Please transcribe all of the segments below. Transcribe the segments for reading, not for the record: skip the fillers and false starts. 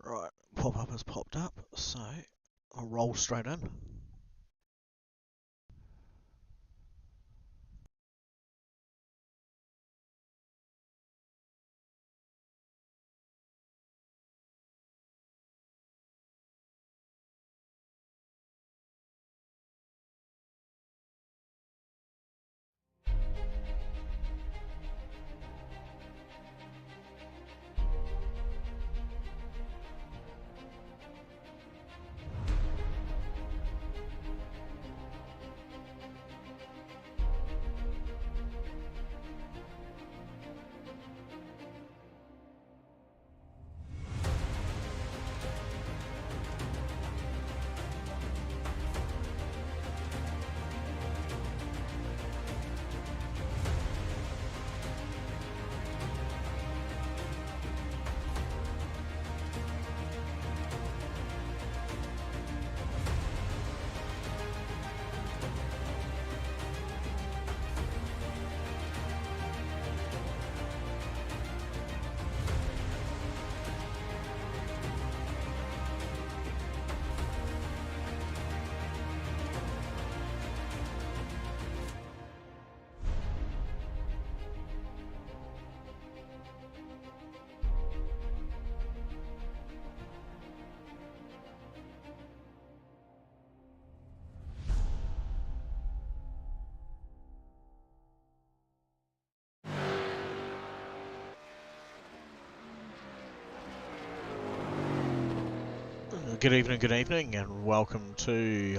Right, pop-up has popped up, so I'll roll straight in. Good evening, and welcome to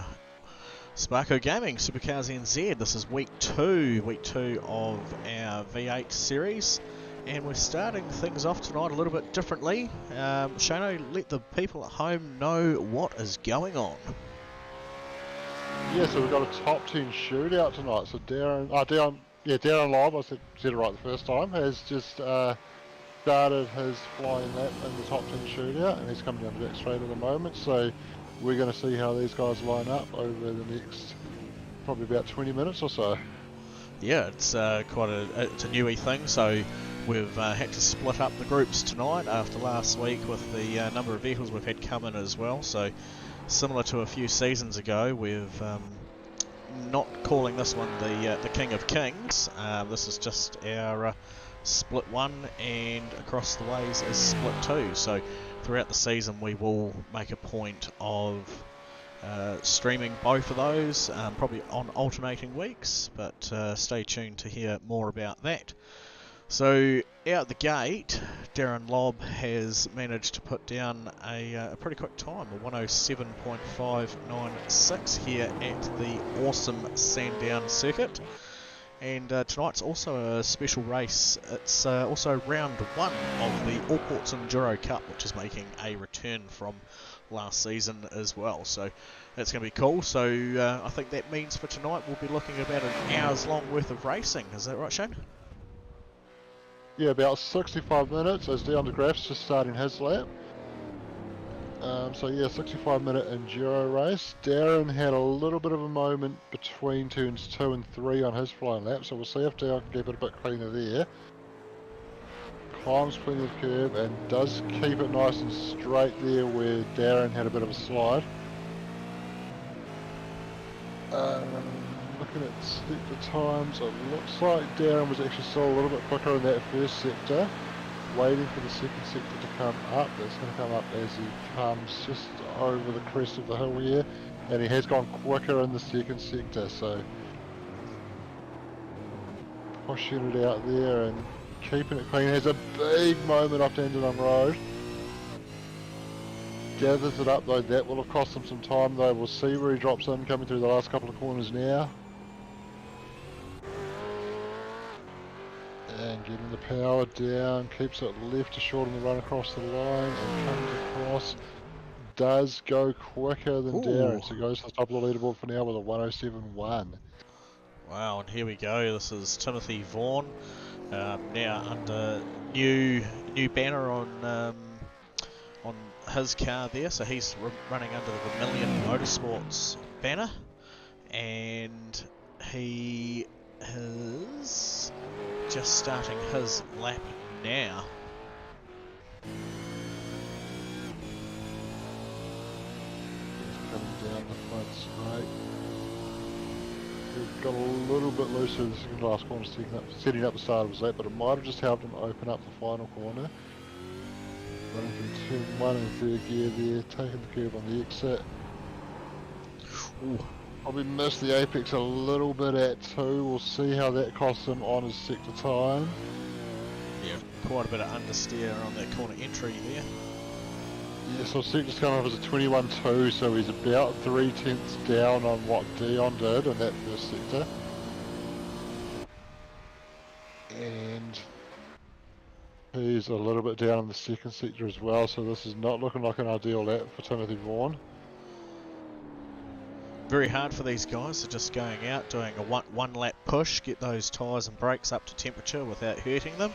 Sparko Gaming, SuperCars NZ. This is week two of our V8 series, and we're starting things off tonight a little bit differently. Shano, let the people at home know what is going on. Yeah, so we've got a top 10 shootout tonight. So Darren Lobb, I said it right the first time, has just started his flying lap in the top 10 shootout, and he's coming down the back straight at the moment. So we're going to see how these guys line up over the next probably about 20 minutes or so. Yeah, it's it's a newie thing. So we've had to split up the groups tonight after last week with the number of vehicles we've had come in as well. So similar to a few seasons ago, we've not calling this one the King of Kings. This is just our split one, and across the ways is split two. So throughout the season we will make a point of streaming both of those, probably on alternating weeks, but stay tuned to hear more about that. So out the gate, Darren Lobb has managed to put down a pretty quick time, a 107.596 here at the awesome Sandown circuit. And tonight's also a special race. It's also round one of the All Ports Enduro Cup, which is making a return from last season as well. So that's going to be cool. So I think that means for tonight we'll be looking at about an hour's long worth of racing. Is that right, Shane? Yeah, about 65 minutes as Down the Graph's just starting his lap. So yeah, 65-minute enduro race. Darren had a little bit of a moment between turns 2 and 3 on his flying lap, so we'll see if Darren can keep it a bit cleaner there. Climbs plenty of curb and does keep it nice and straight there where Darren had a bit of a slide. Looking at sector times, it looks like Darren was actually still a little bit quicker in that first sector. Waiting for the second sector to come up. It's going to come up as he comes just over the crest of the hill here, and he has gone quicker in the second sector, so pushing it out there and keeping it clean. Has a big moment up Dandenong Road. Gathers it up though. That will have cost him some time though. We'll see where he drops in coming through the last couple of corners now. And getting the power down, keeps it left to shorten the run across the line, and comes across does go quicker than Darren, Ooh. so he goes to the top of the leaderboard for now with a 107.1. Wow, and here we go. This is Timothy Vaughan, now under new banner on his car there. So he's running under the Vermilion Motorsports banner, and he is just starting his lap now. He's coming down the front straight. He got a little bit looser in the second last corner, setting up the start of his lap, but it might have just helped him open up the final corner. Running through turn 1 and third gear there, taking the curve on the exit. Ooh. Probably missed the apex a little bit at 2. We'll see how that costs him on his sector time. Yeah, quite a bit of understeer on that corner entry there. Yeah, so sector's coming up as a 21.2, so he's about 3 tenths down on what Dion did in that first sector. And he's a little bit down in the second sector as well, so this is not looking like an ideal lap for Timothy Vaughan. Very hard for these guys. They're just going out, doing a one lap push, get those tyres and brakes up to temperature without hurting them,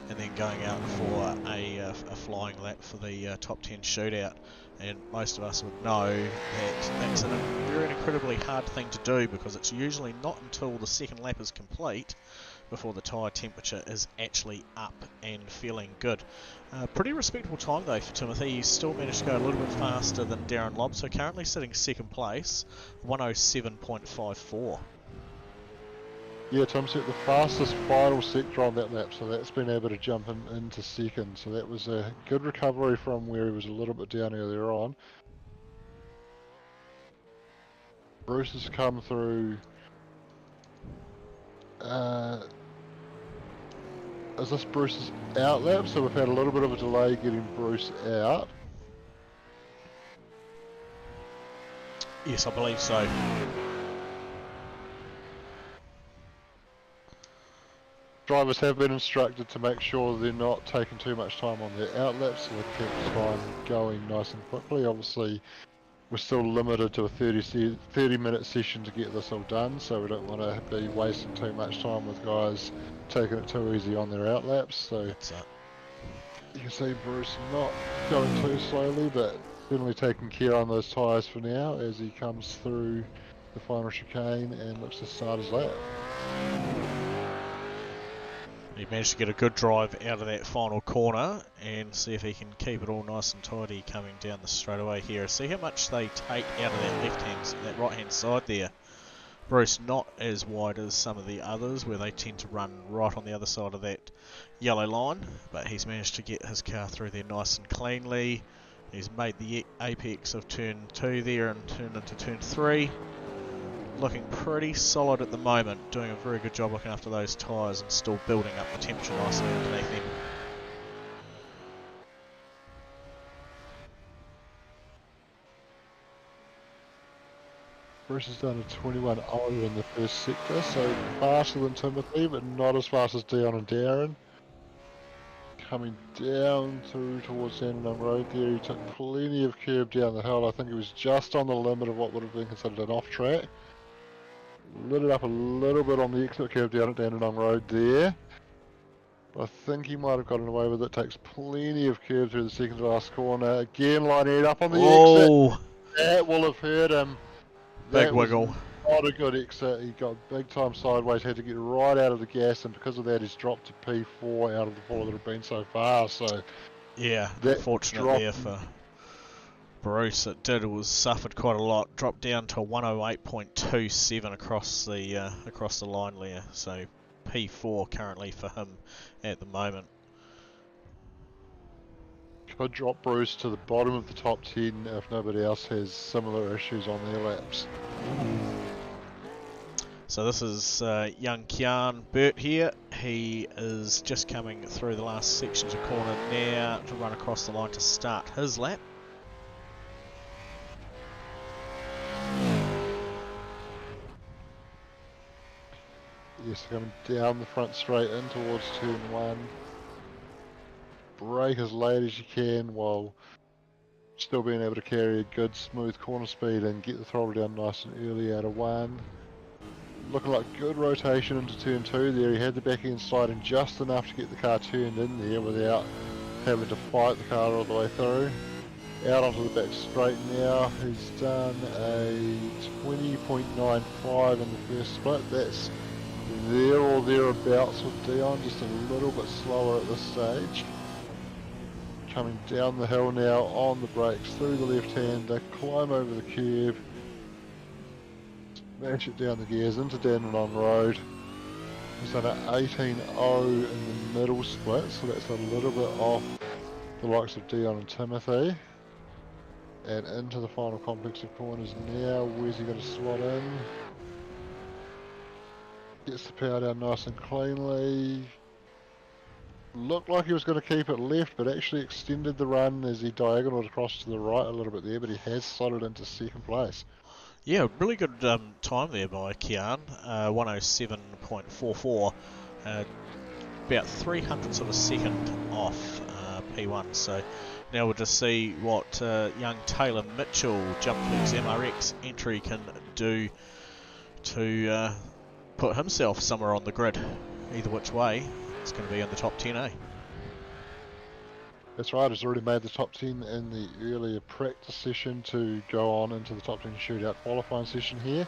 and then going out for a flying lap for the top 10 shootout. And most of us would know that that's a very incredibly hard thing to do, because it's usually not until the second lap is complete before the tyre temperature is actually up and feeling good. Pretty respectable time though for Timothy. He's still managed to go a little bit faster than Darren Lobb, so currently sitting second place, 107.54. Yeah, Tim set the fastest final sector on that lap, so that's been able to jump him into second. So that was a good recovery from where he was a little bit down earlier on. Bruce has come through. Is this Bruce's out lap? So we've had a little bit of a delay getting Bruce out. Yes, I believe so. Drivers have been instructed to make sure they're not taking too much time on their out laps, so they keep the time going nice and quickly. Obviously, we're still limited to a 30-minute session to get this all done, so we don't want to be wasting too much time with guys taking it too easy on their out laps. So you can see Bruce not going too slowly, but certainly taking care on those tyres for now as he comes through the final chicane and looks to start his lap. He managed to get a good drive out of that final corner and see if he can keep it all nice and tidy coming down the straightaway here. See how much they take out of that right hand side there. Bruce not as wide as some of the others, where they tend to run right on the other side of that yellow line, but he's managed to get his car through there nice and cleanly. He's made the apex of turn 2 there and turned into turn 3. Looking pretty solid at the moment, doing a very good job looking after those tyres and still building up the temperature nicely underneath them. Bruce has done a 21.0 in the first sector, so faster than Timothy, but not as fast as Dion and Darren. Coming down through towards Sandown Road there, he took plenty of curb down the hill. I think he was just on the limit of what would have been considered an off track. Lit it up a little bit on the exit curve down at Dandenong Road there. I think he might have gotten away with it. Takes plenty of curve through the second to last corner. Again, lining it up on the exit. That will have hurt him. Big wiggle. Not a good exit. He got big time sideways, had to get right out of the gas, and because of that he's dropped to P4 out of the 4 that have been so far. So yeah, unfortunate there for Bruce. It suffered quite a lot. Dropped down to 108.27 across the line there. So P4 currently for him at the moment. Could drop Bruce to the bottom of the top 10 if nobody else has similar issues on their laps. So this is young Kian Burt here. He is just coming through the last sections of corner now to run across the line to start his lap. Yes, coming down the front straight in towards turn 1. Brake as late as you can while still being able to carry a good smooth corner speed and get the throttle down nice and early out of one. Looking like good rotation into turn 2 there. He had the back end sliding just enough to get the car turned in there without having to fight the car all the way through. Out onto the back straight now. He's done a 20.95 in the first split. That's there or thereabouts with Dion, just a little bit slower at this stage. Coming down the hill now on the brakes through the left-hander, climb over the curb, smash it down the gears into Dandenong Road. He's done an 18.0 in the middle split, so that's a little bit off the likes of Dion and Timothy. And into the final complex of corners now. Where's he going to slot in? Gets the power down nice and cleanly. Looked like he was going to keep it left, but actually extended the run as he diagonaled across to the right a little bit there, but he has slotted into second place. Yeah, really good time there by Kian, 107.44, about 300ths of a second off P1. So now we'll just see what young Taylor Mitchell, Jump Flex MRX entry can do to put himself somewhere on the grid. Either which way, it's going to be in the top 10, That's right, he's already made the top 10 in the earlier practice session to go on into the top 10 shootout qualifying session here.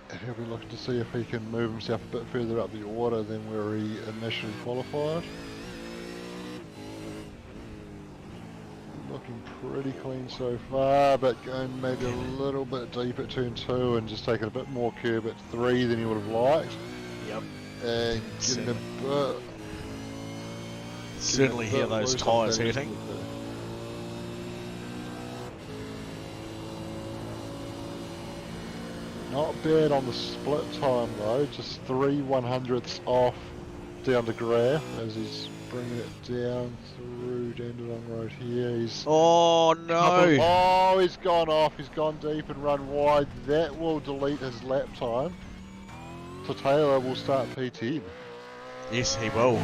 And he'll be looking to see if he can move himself a bit further up the order than where he initially qualified. Looking pretty clean so far, but going maybe a little bit deep at turn 2 and just taking a bit more curb at 3 than he would have liked. Yep. And getting a bit... Certainly hear those tyres hurting. Not bad on the split time though, just 3 100ths off down to Graf as he's bringing it down through Dandenong Road here. He's oh no! Oh, he's gone off, he's gone deep and run wide. That will delete his lap time. So Taylor will start P10. Yes, he will.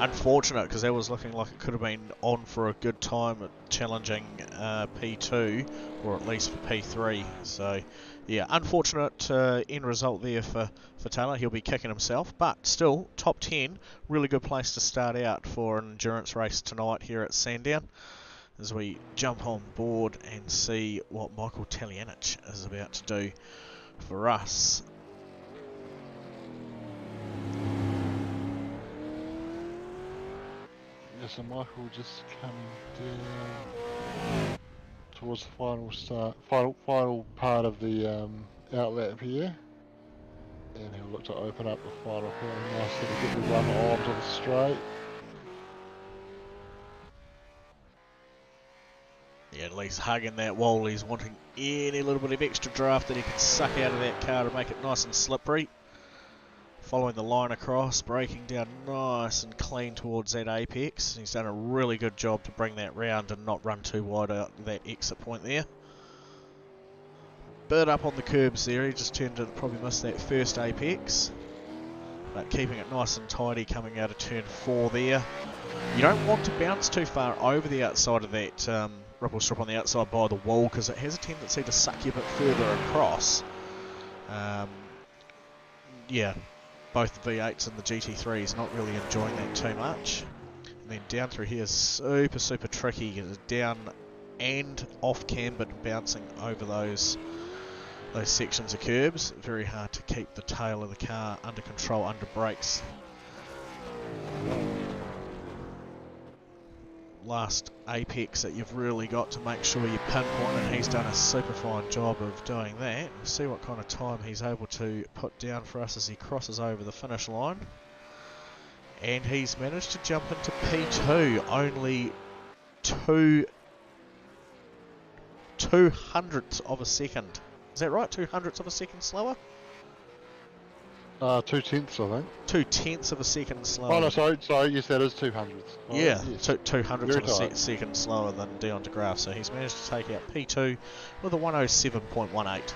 Unfortunate, because that was looking like it could have been on for a good time at challenging P2, or at least for P3. So, yeah, unfortunate end result there for Taylor. He'll be kicking himself, but still, top 10, really good place to start out for an endurance race tonight here at Sandown, as we jump on board and see what Michael Talianich is about to do for us. So Michael just coming down towards the final part of the outlap here, and he'll look to open up the final corner nicely to get the run onto the straight. Yeah, at least hugging that wall. He's wanting any little bit of extra draft that he can suck out of that car to make it nice and slippery. Following the line across, braking down nice and clean towards that apex. He's done a really good job to bring that round and not run too wide out that exit point there. Bit up on the curbs there, he just turned to probably miss that first apex. But keeping it nice and tidy coming out of turn 4 there. You don't want to bounce too far over the outside of that ripple strip on the outside by the wall, because it has a tendency to suck you a bit further across. Yeah. Both the V8s and the GT3s not really enjoying that too much. And then down through here is super tricky. It's down and off cam, but bouncing over those sections of curbs. Very hard to keep the tail of the car under control under brakes. Last apex that you've really got to make sure you pinpoint, and he's done a super fine job of doing that. We'll see what kind of time he's able to put down for us as he crosses over the finish line. And he's managed to jump into P2, only 2/200ths of a second. Is that right? 2/100ths of a second slower? 2/10, I think. 2/10 of a second slower. Oh no, sorry, yes, that is 200ths. Oh, yeah, yes. 2/200ths of a second slower than Dion DeGraaf, so he's managed to take out P2 with a 107.18.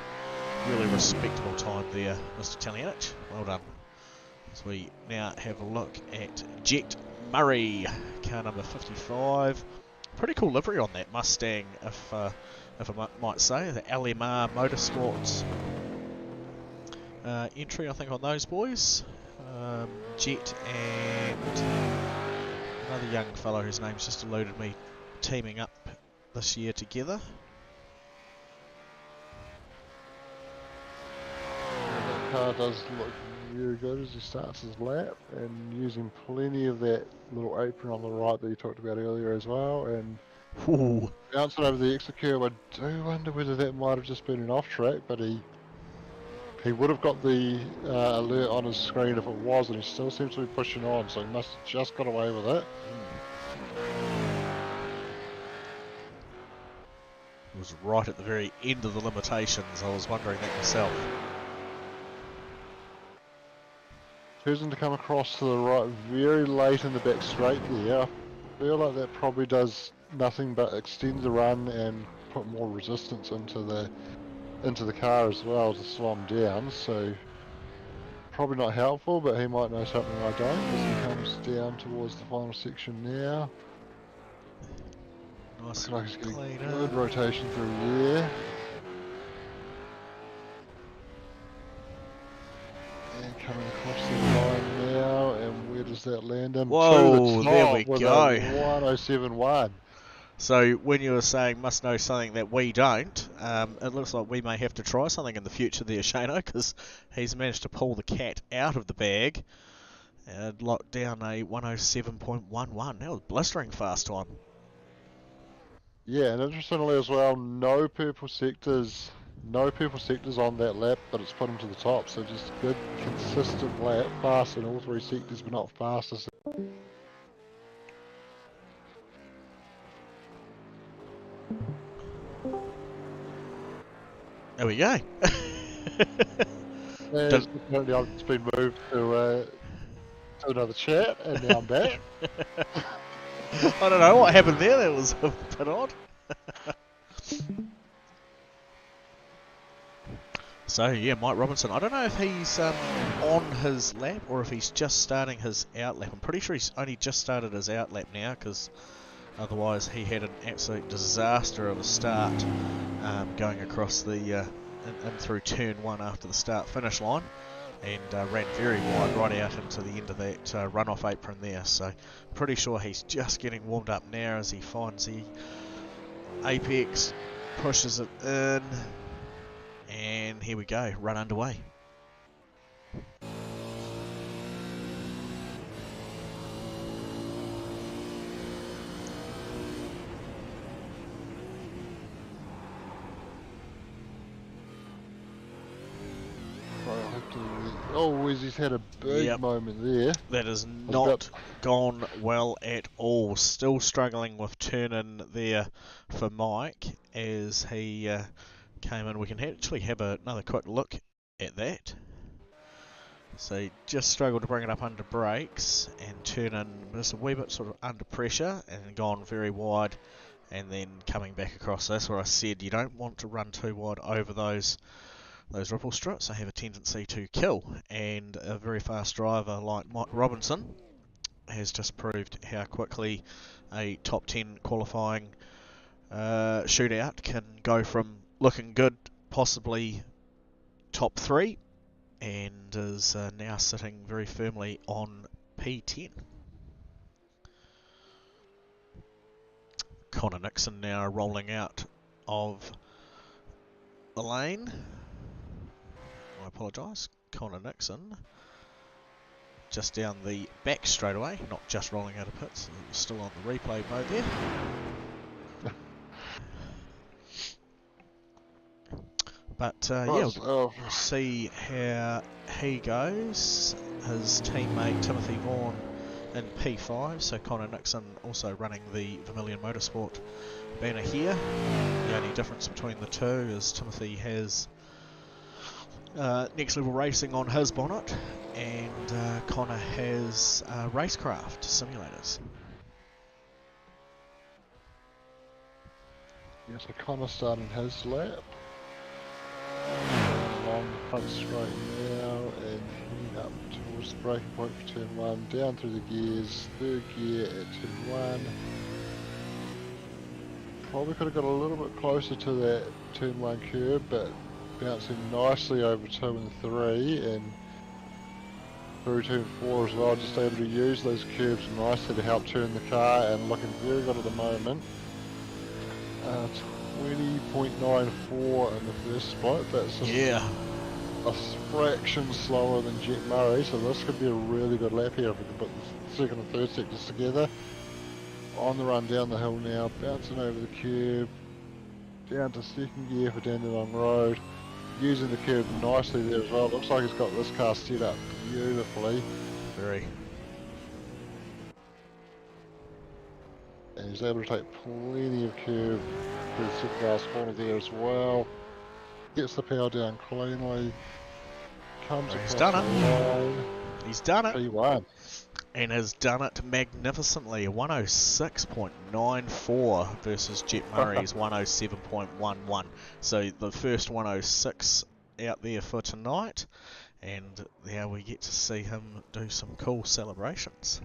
Really respectable time there, Mr. Talianich. Well done. As we now have a look at Jet Murray, car number 55. Pretty cool livery on that Mustang, if I might say. The LMR Motorsports entry, I think, on those boys. Jet and another young fellow whose name's just eluded me, teaming up this year together. That car does look very good as he starts his lap, and using plenty of that little apron on the right that you talked about earlier as well, and Ooh. bouncing over the exit curve. I do wonder whether that might have just been an off track, but he would have got the alert on his screen if it was, and he still seems to be pushing on, so he must have just got away with it. It was right at the very end of the limitations. I was wondering that myself. Choosing to come across to the right very late in the back straight there. I feel like that probably does nothing but extend the run and put more resistance into the car as well to slow him down. So probably not helpful, but he might know something I don't as he comes down towards the final section now. Nice. Looks like he's getting clean good up. rotation through there. And coming across the line now, and where does that land him? Whoa, to the there top we with go. a 107.1. So when you were saying must know something that we don't, it looks like we may have to try something in the future there, Shano, because he's managed to pull the cat out of the bag and lock down a 107.11. That was blistering fast time. Yeah, and interestingly as well, no purple sectors on that lap, but it's put him to the top. So just good, consistent lap, fast in all three sectors, but not fastest. There we go. And apparently I've just been moved to another chat, and now I'm back. I don't know what happened there. That was a bit odd. So yeah, Mike Robinson. I don't know if he's on his lap or if he's just starting his out lap. I'm pretty sure he's only just started his out lap now, because otherwise he had an absolute disaster of a start going across the in through turn 1 after the start finish line, and ran very wide right out into the end of that runoff apron there. So pretty sure he's just getting warmed up now as he finds the apex, pushes it in, and here we go, run underway. Oh, he's had a big moment there. That has not gone well at all. Still struggling with turn-in there for Mike as he came in. We can actually have another quick look at that. So he just struggled to bring it up under brakes and turn in just a wee bit sort of under pressure and gone very wide, and then coming back across. So that's what I said, you don't want to run too wide over those ripple strips. They have a tendency to kill, and a very fast driver like Mike Robinson has just proved how quickly a top 10 qualifying shootout can go from looking good, possibly top 3, and is now sitting very firmly on P10. Connor Nixon now rolling out of the lane. I apologise. Connor Nixon just down the back straightaway, not just rolling out of pits. It was still on the replay mode there. But yeah, we'll see how he goes. His teammate Timothy Vaughan in P5, so Connor Nixon also running the Vermilion Motorsport banner here. The only difference between the two is Timothy has Next Level Racing on his bonnet, and Connor has Racecraft simulators. Yeah, so Connor starting his lap. Along the front straight now, and heading up was the braking point for turn 1, down through the gears, third gear at turn 1. Probably could have got a little bit closer to that turn 1 curb, but bouncing nicely over 2 and 3 and through turn 4 as well, just able to use those curbs nicely to help turn the car and looking very good at the moment. 20.94 in the first split, that's just a fraction slower than Jet Murray, so this could be a really good lap here if we can put the second and third sectors together. On the run down the hill now, bouncing over the curb, down to second gear for Dandenong Road, using the curb nicely there as well. Looks like he's got this car set up beautifully. Very. And he's able to take plenty of curb through the SuperCars corner there as well. Gets the power down cleanly. Comes across He's done the line. He's done it. P1. And has done it magnificently. 106.94 versus Jet Murray's 107.11. So the first 106 out there for tonight. And now we get to see him do some cool celebrations.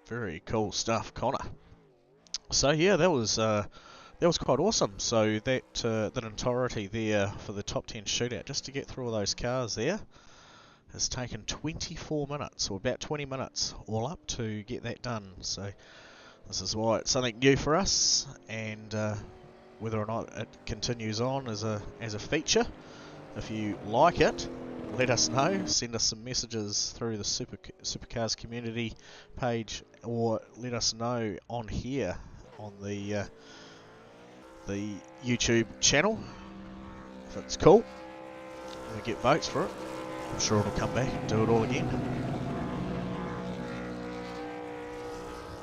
Very cool stuff, Connor. So yeah, that was quite awesome. So that entirety there for the top 10 shootout, just to get through all those cars there, has taken 24 minutes, or about 20 minutes all up to get that done. So this is why it's something new for us, and whether or not it continues on as a feature, if you like it, let us know. Send us some messages through the SuperCars community page, or let us know on here on the YouTube channel if it's cool. We get votes for it. I'm sure it'll come back and do it all again.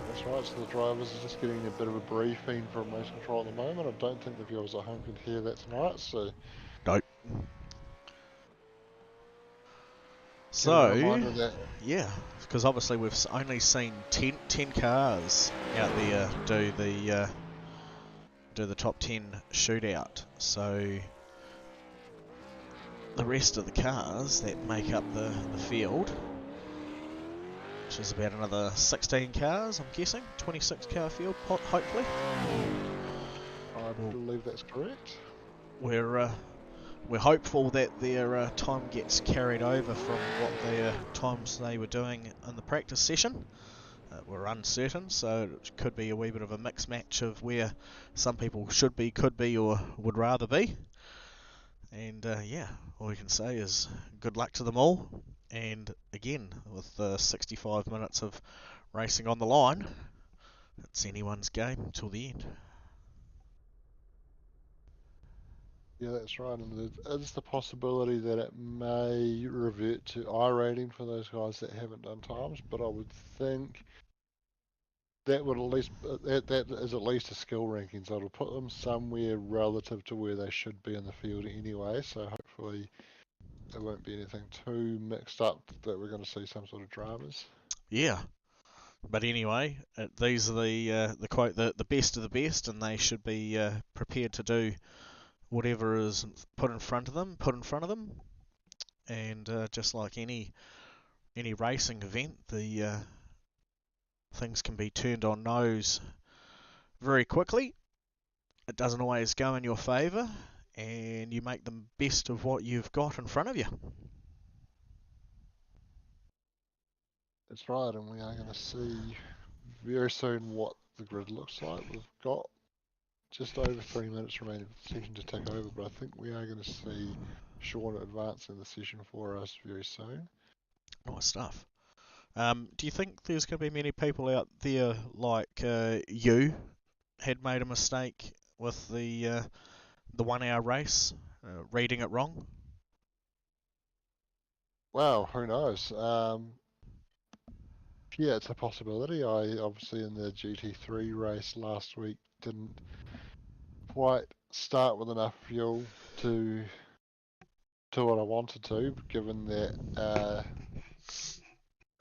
That's right, so the drivers are just getting a bit of a briefing from race control at the moment. I don't think the viewers at home can hear that tonight, so... Nope. So, yeah, because obviously we've only seen 10 cars out there do the top 10 shootout. So the rest of the cars that make up the field, which is about another 16 cars, I'm guessing, 26 car field, hopefully. I believe that's correct. We're hopeful that their time gets carried over from what their times they were doing in the practice session. We're uncertain, so it could be a wee bit of a mixed match of where some people should be, could be, or would rather be. And yeah, all we can say is good luck to them all. And again, with 65 minutes of racing on the line, it's anyone's game till the end. Yeah, that's right, and there is the possibility that it may revert to I rating for those guys that haven't done times, but I would think that would at least that is at least a skill ranking, so it'll put them somewhere relative to where they should be in the field anyway. So hopefully there won't be anything too mixed up that we're going to see some sort of dramas. Yeah. But anyway, these are the quote the best of the best, and they should be prepared to do whatever is put in front of them, and just like any racing event, the things can be turned on nose very quickly. It doesn't always go in your favour, and you make the best of what you've got in front of you. That's right, and we are going to see very soon what the grid looks like. We've got just over 3 minutes remaining for the session to take over, but I think we are going to see Sean advancing the session for us very soon. Nice stuff. Do you think there's going to be many people out there like you had made a mistake with the 1 hour race, reading it wrong? Well, who knows? Yeah, it's a possibility. I obviously in the GT3 race last week didn't quite start with enough fuel to what I wanted to, given that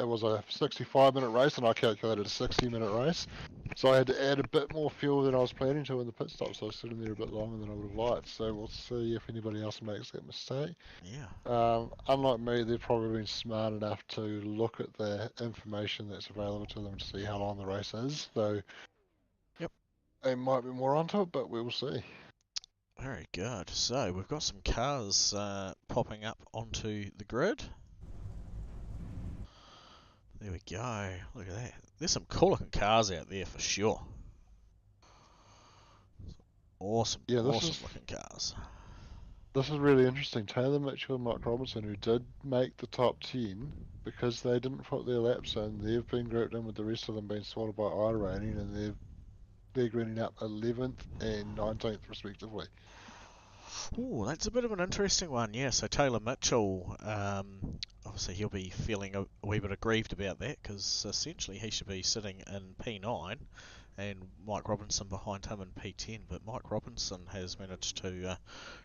it was a 65-minute race and I calculated a 60-minute race. So I had to add a bit more fuel than I was planning to in the pit stop, so I was sitting there a bit longer than I would have liked. So we'll see if anybody else makes that mistake. Yeah. Unlike me, they've probably been smart enough to look at the information that's available to them to see how long the race is. So Yep. they might be more onto it, but we will see. Very good. So we've got some cars popping up onto the grid. There we go. Look at that. There's some cool looking cars out there for sure. Awesome, Yeah, awesome looking cars. This is really interesting. Taylor Mitchell and Mike Robinson, who did make the top 10, because they didn't put their laps in, they've been grouped in with the rest of them being sorted by iRaining, and they're greening up 11th and 19th respectively. Ooh, that's a bit of an interesting one. Yeah, so Taylor Mitchell, obviously he'll be feeling a wee bit aggrieved about that because essentially he should be sitting in P9 and Mike Robinson behind him in P10. But Mike Robinson has managed to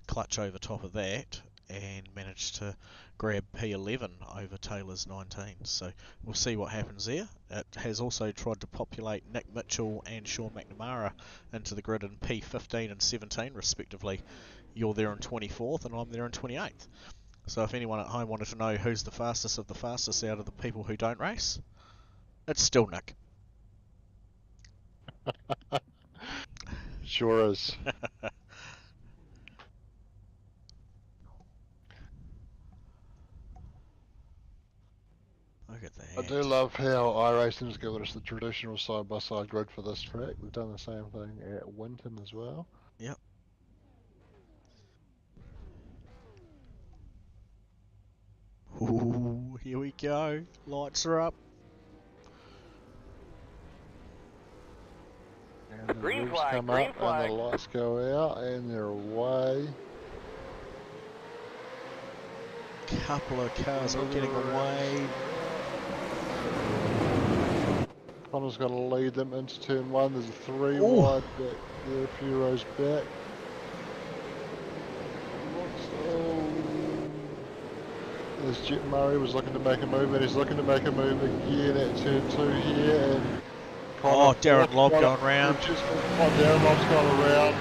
clutch over top of that and managed to grab P11 over Taylor's 19. So we'll see what happens there. It has also tried to populate Nick Mitchell and Sean McNamara into the grid in P15 and 17 respectively. You're there in 24th and I'm there in 28th. So if anyone at home wanted to know who's the fastest of the fastest out of the people who don't race, it's still Nick. Sure is. Look at that. I do love how iRacing's given us the traditional side-by-side grid for this track. We've done the same thing at Winton as well. Yep. Ooh, here we go. Lights are up. And the rigs come up and the lights go out and they're away. Couple of cars are getting away. Connor's going to lead them into turn one. There's a 3 Ooh. wide back there, a few rows back. There's Jet Murray was looking to make a move, and he's looking to make a move again at turn 2 here. And Oh, Darren Lobb going round. Darren Lobb's gone around.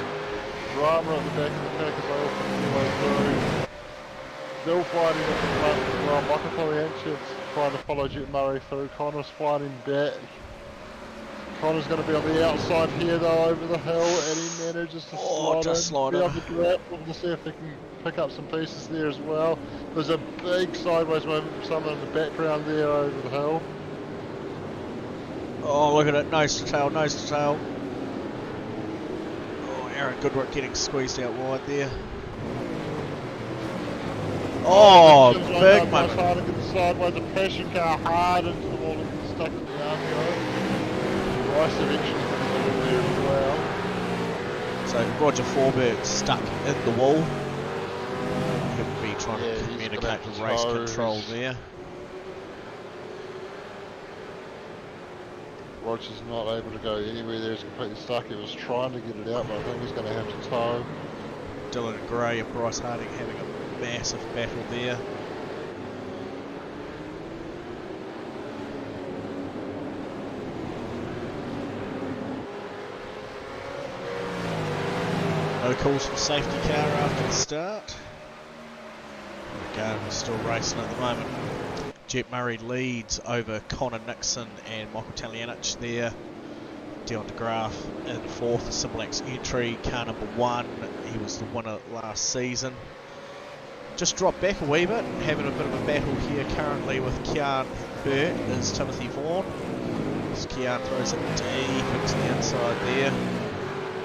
Drama at the back of the pack as they all put their way through. Still fighting at the front as well. Michael Anchit's trying to follow Jet Murray through. Connor's fighting back. Connor's going to be on the outside here though, over the hill, and he manages to slide in. The grab. We'll see if they can pick up some pieces there as well. There's a big sideways movement from someone in the background there over the hill. Oh, look at it, nose to tail, nose to tail. Oh, Aaron Goodrick getting squeezed out wide there. Oh, big moment. Hard to get the sideways, a passion car hard into the wall and gets stuck in the armgo. Rice eventually comes in there as well. So Roger Forberg stuck in the wall. He'll be trying to communicate with race control there. Roger's not able to go anywhere there, he's completely stuck. He was trying to get it out, but I think he's going to have to tow. Dylan Gray and Bryce Harding having a massive battle there. No calls for safety car after the start. We're still racing at the moment. Jet Murray leads over Connor Nixon and Michael Talianich there. Dion de Graaf in fourth, Simple X entry, car number 1. He was the winner last season. Just dropped back a wee bit, having a bit of a battle here currently with Kian Burt is Timothy Vaughan. As Kian throws it deep into the inside there.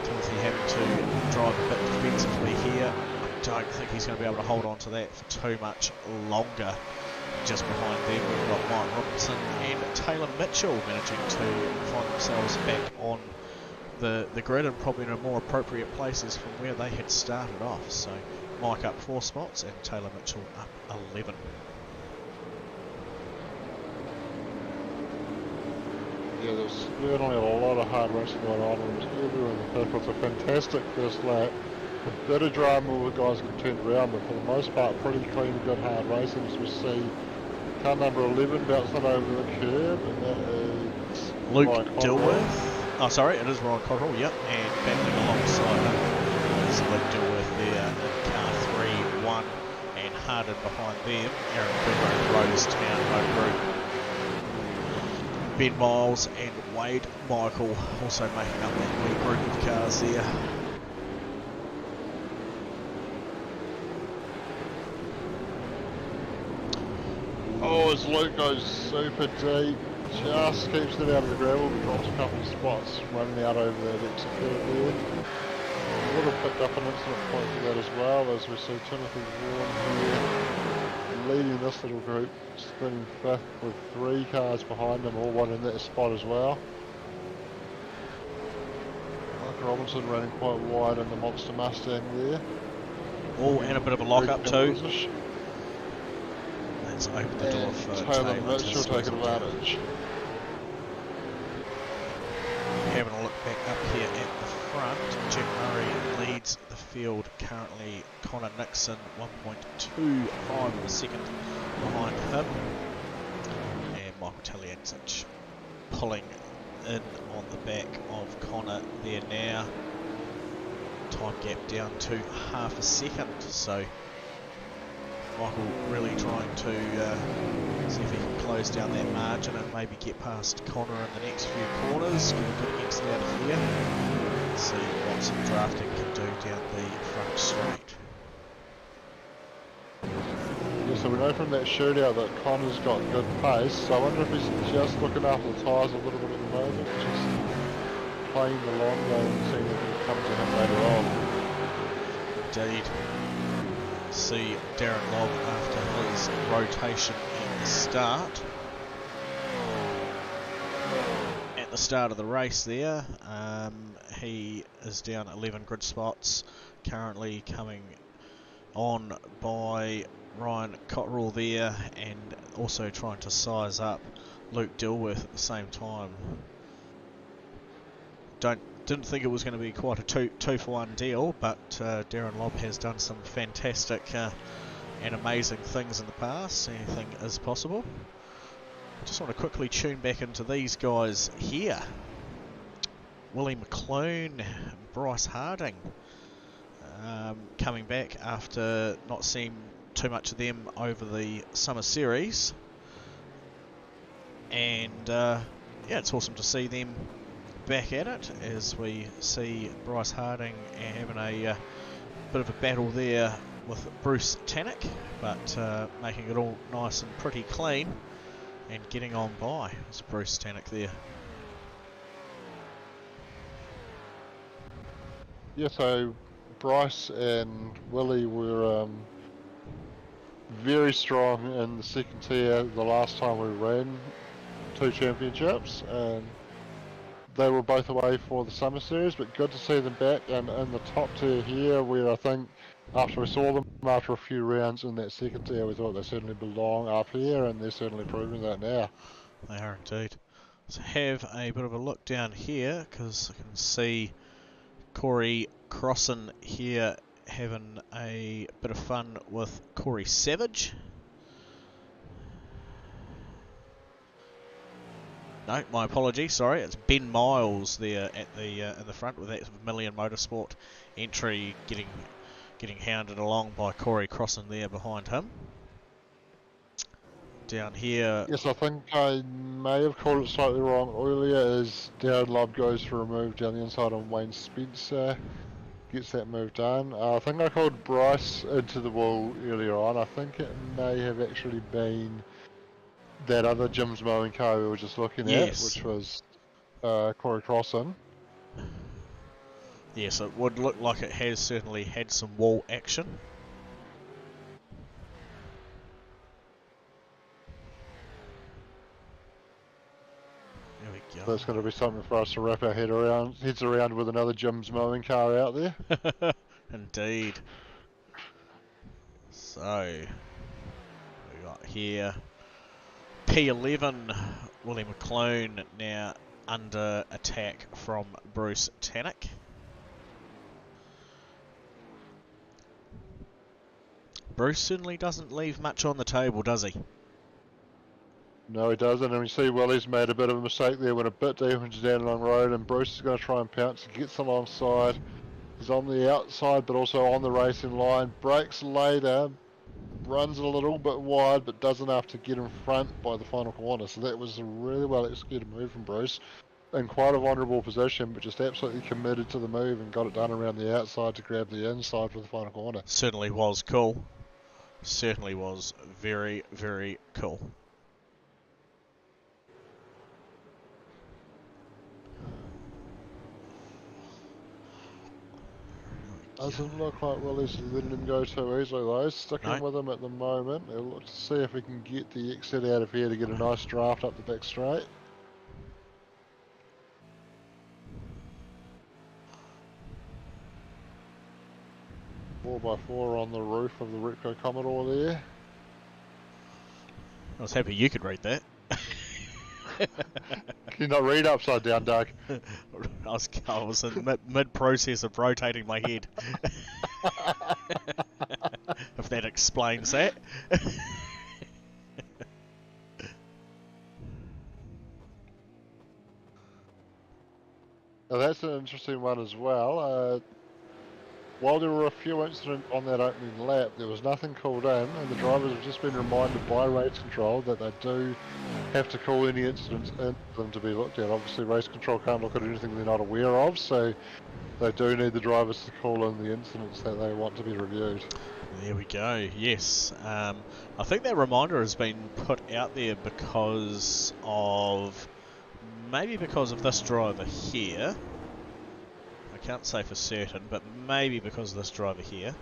Timothy having to drive a bit defensively here. I don't think he's going to be able to hold on to that for too much longer. Just behind them we've got Mike Robinson and Taylor Mitchell managing to find themselves back on the grid and probably in a more appropriate places from where they had started off. So Mike up 4 spots and Taylor Mitchell up 11. Yeah, there's certainly a lot of hard racing going on, and it was everywhere in the pit. It was a fantastic first lap. A bit of drama with guys can turn around, but for the most part, pretty clean, good hard racing. As we see, car number 11 bouncing over the curb, and that is Luke Dilworth. Oh, sorry, it is Ryan Cotterill, yep, and battling alongside him is Luke Dilworth there in car 3-1, and hard in behind them, Aaron Cooper and Rose Town Home Group. Ben Miles and Wade Michael also making up that wee group of cars there. Oh, as Luke goes super deep, just keeps it out of the gravel, but drops a couple of spots running out over that exit curve there. Would have picked up an incident point for that as well, as we see Timothy Vaughan here leading this little group, spinning fifth with 3 cars behind him, all one in that spot as well. Mike Robinson running quite wide in the Monster Mustang there. Oh, and a bit of a lock-up too. Position. Let's open the door for Taylor Taylor Mitchell to taking swivel down. advantage. Having a look back up here at the front, Jack Murray leads the field currently. Connor Nixon 1.25 of a second behind him, and Michael Taliancic pulling in on the back of Connor there now. Time gap down to half a second, so Michael really trying to see if he can close down that margin and maybe get past Connor in the next few corners. Get a good exit out of here. See what some drafting can do down the front straight. Yeah, so we know from that shootout that Connor's got good pace, so I wonder if he's just looking after the tyres a little bit at the moment, just playing the long game and seeing if it comes to him later on. Indeed. See Darren Lobb after his rotation at the start. At the start of the race there, he is down 11 grid spots, currently coming on by Ryan Cotterill there, and also trying to size up Luke Dilworth at the same time. Didn't think it was going to be quite a two-for-one deal, but Darren Lobb has done some fantastic and amazing things in the past. Anything is possible. Just want to quickly tune back into these guys here. Willie McClune, Bryce Harding, coming back after not seeing too much of them over the summer series, and yeah, it's awesome to see them back at it as we see Bryce Harding having a bit of a battle there with Bruce Tannock, but making it all nice and pretty clean and getting on by. It's Bruce Tannock there. Yeah, so Bryce and Willie were very strong in the second tier the last time we ran 2 championships, and they were both away for the summer series, but good to see them back and in the top tier here, where I think after we saw them after a few rounds in that second tier, we thought they certainly belong up here, and they're certainly proving that now. They are indeed. So have a bit of a look down here, because I can see Corey Crossan here having a bit of fun with Corey Savage. No, my apologies. Sorry, it's Ben Miles there at the in the front with that Million Motorsport entry, getting hounded along by Corey Crossan there behind him. Down here. Yes, I think I may have called it slightly wrong earlier, as Darren Lobb goes for a move down the inside on Wayne Spencer, gets that move done. I think I called Bryce into the wall earlier on. I think it may have actually been that other Jim's mowing car we were just looking at, which was Corey Crossan. Yes, it would look like it has certainly had some wall action. There we go. That's going to be something for us to wrap our heads around with another Jim's mowing car out there. Indeed. So we got here P11, Willie McClune now under attack from Bruce Tannock. Bruce certainly doesn't leave much on the table, does he? No, he doesn't, and we see Willie's made a bit of a mistake there, went a bit deep into Dandenong Road, and Bruce is going to try and pounce. He gets alongside. He's on the outside, but also on the racing line. Brakes later, runs a little bit wide, but does enough to get in front by the final corner. So that was a really well executed move from Bruce. In quite a vulnerable position, but just absolutely committed to the move and got it done around the outside to grab the inside for the final corner. Certainly was cool. Certainly was very, very cool. Doesn't look like Willie's letting him go too easily though. Sticking No. with him at the moment. He'll look to see if we can get the exit out of here to get a nice draft up the back straight. Four by four on the roof of the Repco Commodore there. I was happy you could read that. Can you not read upside down, Doug? I was in mid-process of rotating my head. If that explains that. Now that's an interesting one as well. While there were a few incidents on that opening lap, there was nothing called in, and the drivers have just been reminded by race control that they do have to call any incidents in for them to be looked at. Obviously, race control can't look at anything they're not aware of, so they do need the drivers to call in the incidents that they want to be reviewed. There we go, yes. I think that reminder has been put out there because of, maybe because of this driver here. I can't say for certain, but maybe because of this driver here.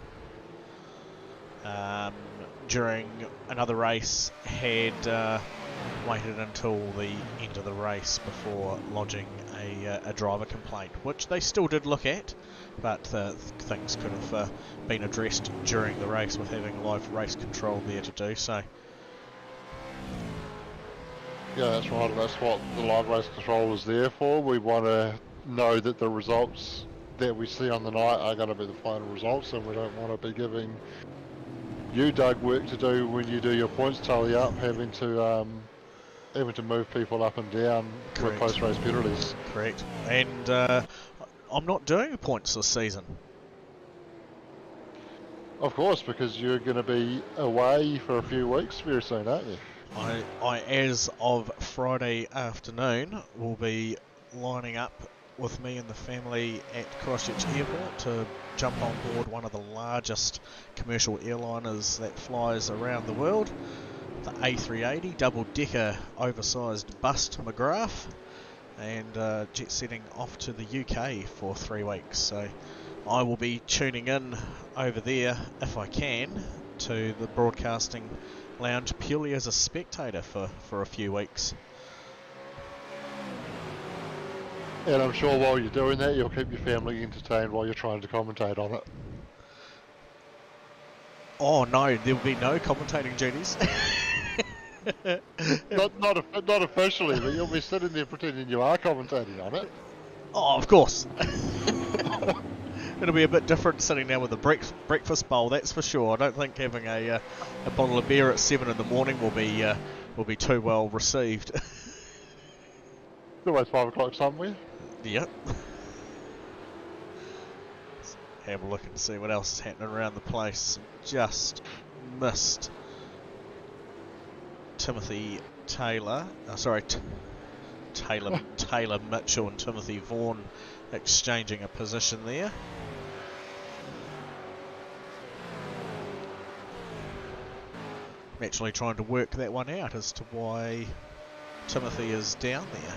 During another race, had waited until the end of the race before lodging a driver complaint, which they still did look at, but things could have been addressed during the race with having live race control there to do so. Yeah, that's right. That's what the live race control is there for. We want to know that the results that we see on the night are going to be the final results, and we don't want to be giving you, Doug, work to do when you do your points tally up, having to move people up and down with post-race penalties. Correct. And I'm not doing points this season. Of course, because you're going to be away for a few weeks very soon, aren't you? I, as of Friday afternoon, will be lining up with me and the family at Christchurch Airport to jump on board one of the largest commercial airliners that flies around the world, the A380 double-decker oversized bust McGrath, and jet setting off to the UK for 3 weeks. So I will be tuning in over there, if I can, to the broadcasting lounge purely as a spectator for a few weeks. And I'm sure while you're doing that, you'll keep your family entertained while you're trying to commentate on it. Oh no, there will be no commentating duties. not officially, but you'll be sitting there pretending you are commentating on it. Oh, of course. It'll be a bit different sitting down with a breakfast bowl, that's for sure. I don't think having a bottle of beer at 7 in the morning will be too well received. It's always 5 o'clock somewhere. Yep. Let's have a look and see what else is happening around the place. Just missed Timothy Taylor. Taylor Mitchell and Timothy Vaughan exchanging a position there. I'm actually trying to work that one out as to why Timothy is down there.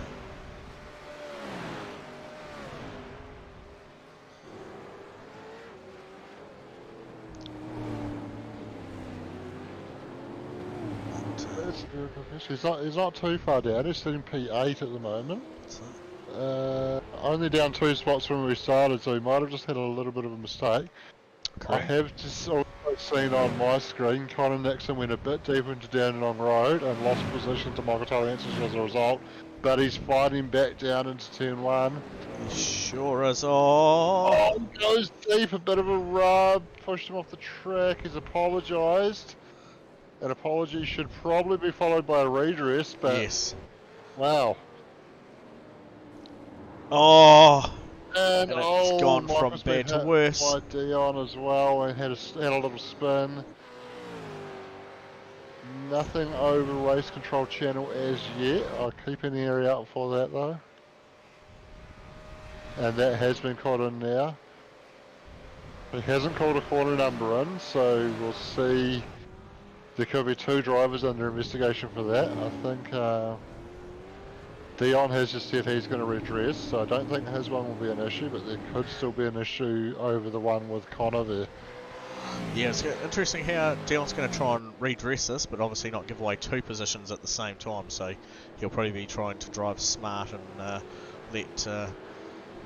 He's not too far down. He's sitting P8 at the moment. Only down 2 spots from where we started, so he might have just had a little bit of a mistake. Correct. I have just also seen on my screen Connor Nixon went a bit deeper into Dandenong Road and lost position to Michael Talliansis as a result, but he's fighting back down into turn 1. He sure is. Oh, goes deep, a bit of a rub, pushed him off the track, he's apologised. an apology should probably be followed by a redress, but Yes. wow. Oh, And it's gone from Michael's been bad to hit worse. by Dion as well and had a little spin. Nothing over race control channel as yet. I'll keep an ear out for that though. And that has been caught in now. He hasn't called a corner number in, so we'll see. There could be 2 drivers under investigation for that. I think Dion has just said he's going to redress, so I don't think his one will be an issue, but there could still be an issue over the one with Connor there. Yeah, it's interesting how Dillon's going to try and redress this, but obviously not give away 2 positions at the same time, so he'll probably be trying to drive smart and let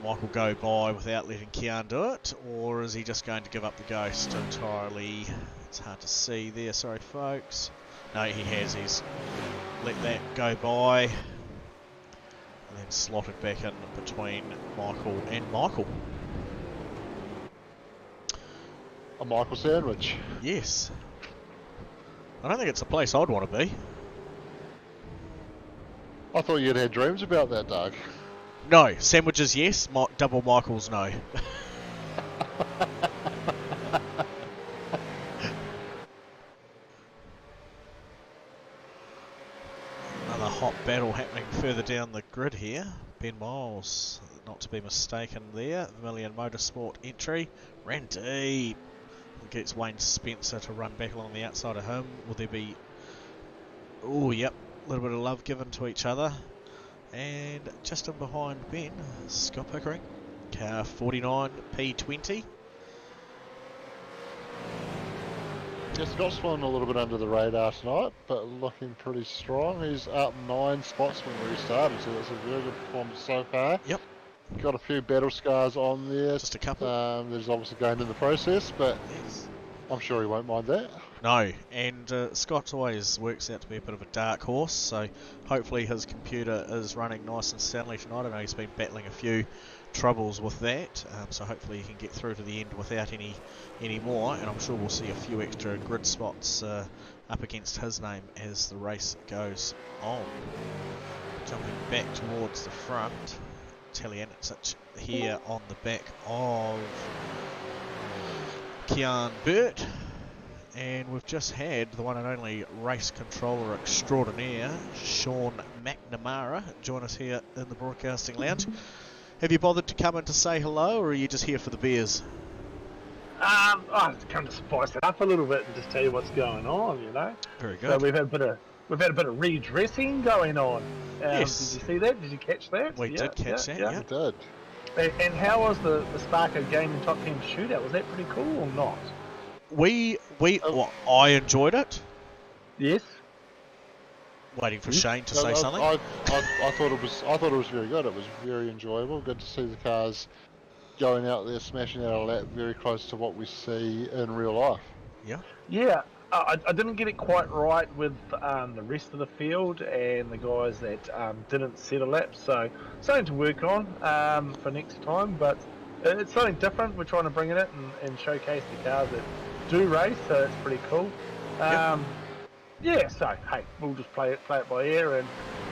Michael go by without letting Kian do it, or is he just going to give up the ghost entirely? It's hard to see there, sorry folks. No, he has, he's let that go by, and then slotted back in between Michael and Michael. A Michael sandwich. Yes. I don't think it's a place I'd want to be. I thought you'd had dreams about that, Doug. No, sandwiches yes, double Michaels no. Another hot battle happening further down the grid here. Ben Miles, not to be mistaken there. Vermilion Motorsport entry. Ran deep. Gets Wayne Spencer to run back along the outside of him. Will there be... Oh, yep. A little bit of love given to each other. And just in behind Ben, Scott Pickering. Car 49 P20. Yeah, Scott's flown a little bit under the radar tonight, but looking pretty strong. He's up 9 spots when we started, so that's a very good performance so far. Yep. Got a few battle scars on there. Just a couple. There's obviously gained in the process, but Yes. I'm sure he won't mind that. No, and Scott always works out to be a bit of a dark horse, so hopefully his computer is running nice and soundly tonight. I know he's been battling a few troubles with that, so hopefully he can get through to the end without any more, and I'm sure we'll see a few extra grid spots up against his name as the race goes on. Jumping back towards the front, Talianicic here on the back of Kian Burt. And we've just had the one and only race controller extraordinaire, Sean McNamara, join us here in the broadcasting lounge. Have you bothered to come in to say hello, or are you just here for the beers? I've come to spice it up a little bit and just tell you what's going on, you know. Very good. So we've had a bit of redressing going on. Yes. Did you see that? Did you catch that? We did catch that, yeah. We did. And how was the Sparker Gaming Top Team shootout? Was that pretty cool or not? Well, I enjoyed it. Yes. Waiting for Shane to say I something. thought it was very good. It was very enjoyable. Good to see the cars going out there, smashing out a lap, very close to what we see in real life. Yeah. Yeah. I didn't get it quite right with the rest of the field and the guys that didn't set a lap, so something to work on for next time, but it's something different. We're trying to bring it in and showcase the cars that do race, so it's pretty cool. Yeah, so hey, we'll just play it by ear, and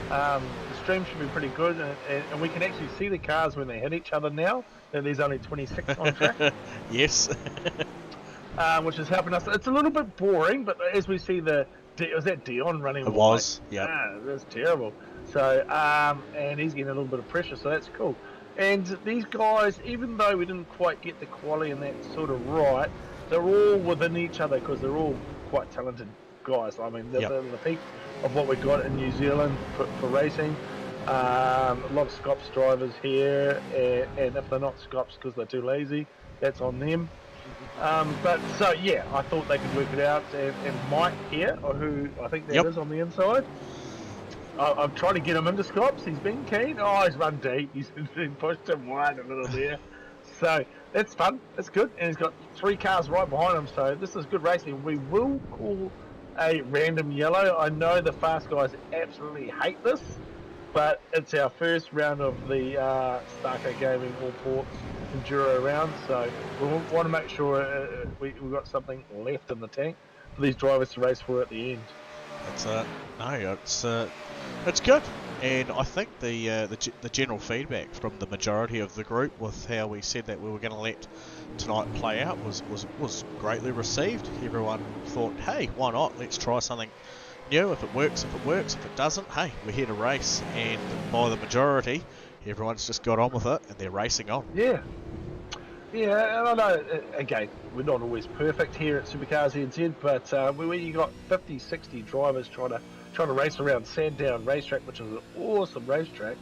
the stream should be pretty good, and we can actually see the cars when they hit each other now. And there's only 26 on track. Yes. Which is helping us. It's a little bit boring, but as we see was that Dion running? It was, yeah. That's terrible. So, and he's getting a little bit of pressure, so that's cool. And these guys, even though we didn't quite get the quality and that sort of right, they're all within each other because they're all quite talented guys. I mean, they're the peak of what we got in New Zealand for racing. A lot of Scops drivers here, and if they're not Scops because they're too lazy, that's on them. But so yeah, I thought they could work it out. And Mike here, or who I think that is on the inside, I've tried to get him into Scops. He's been keen. Oh, he's run deep. He's pushed him wide a little there. So that's fun. That's good. And he's got 3 cars right behind him. So this is good racing. We will call a random yellow. I know the fast guys absolutely hate this, but it's our first round of the Starco Gaming All Ports Enduro round, so we want to make sure we've got something left in the tank these drivers to race for at the end. It's good, and I think the general feedback from the majority of the group with how we said that we were going to let tonight play out was greatly received. Everyone thought, hey, why not? Let's try something new. If it works, if it works. If it doesn't, hey, we're here to race. And by the majority, everyone's just got on with it, and they're racing on. Yeah. Yeah, and I know, again, we're not always perfect here at SuperCars NZ, but when you got 50, 60 drivers trying to race around Sandown racetrack, which is an awesome racetrack,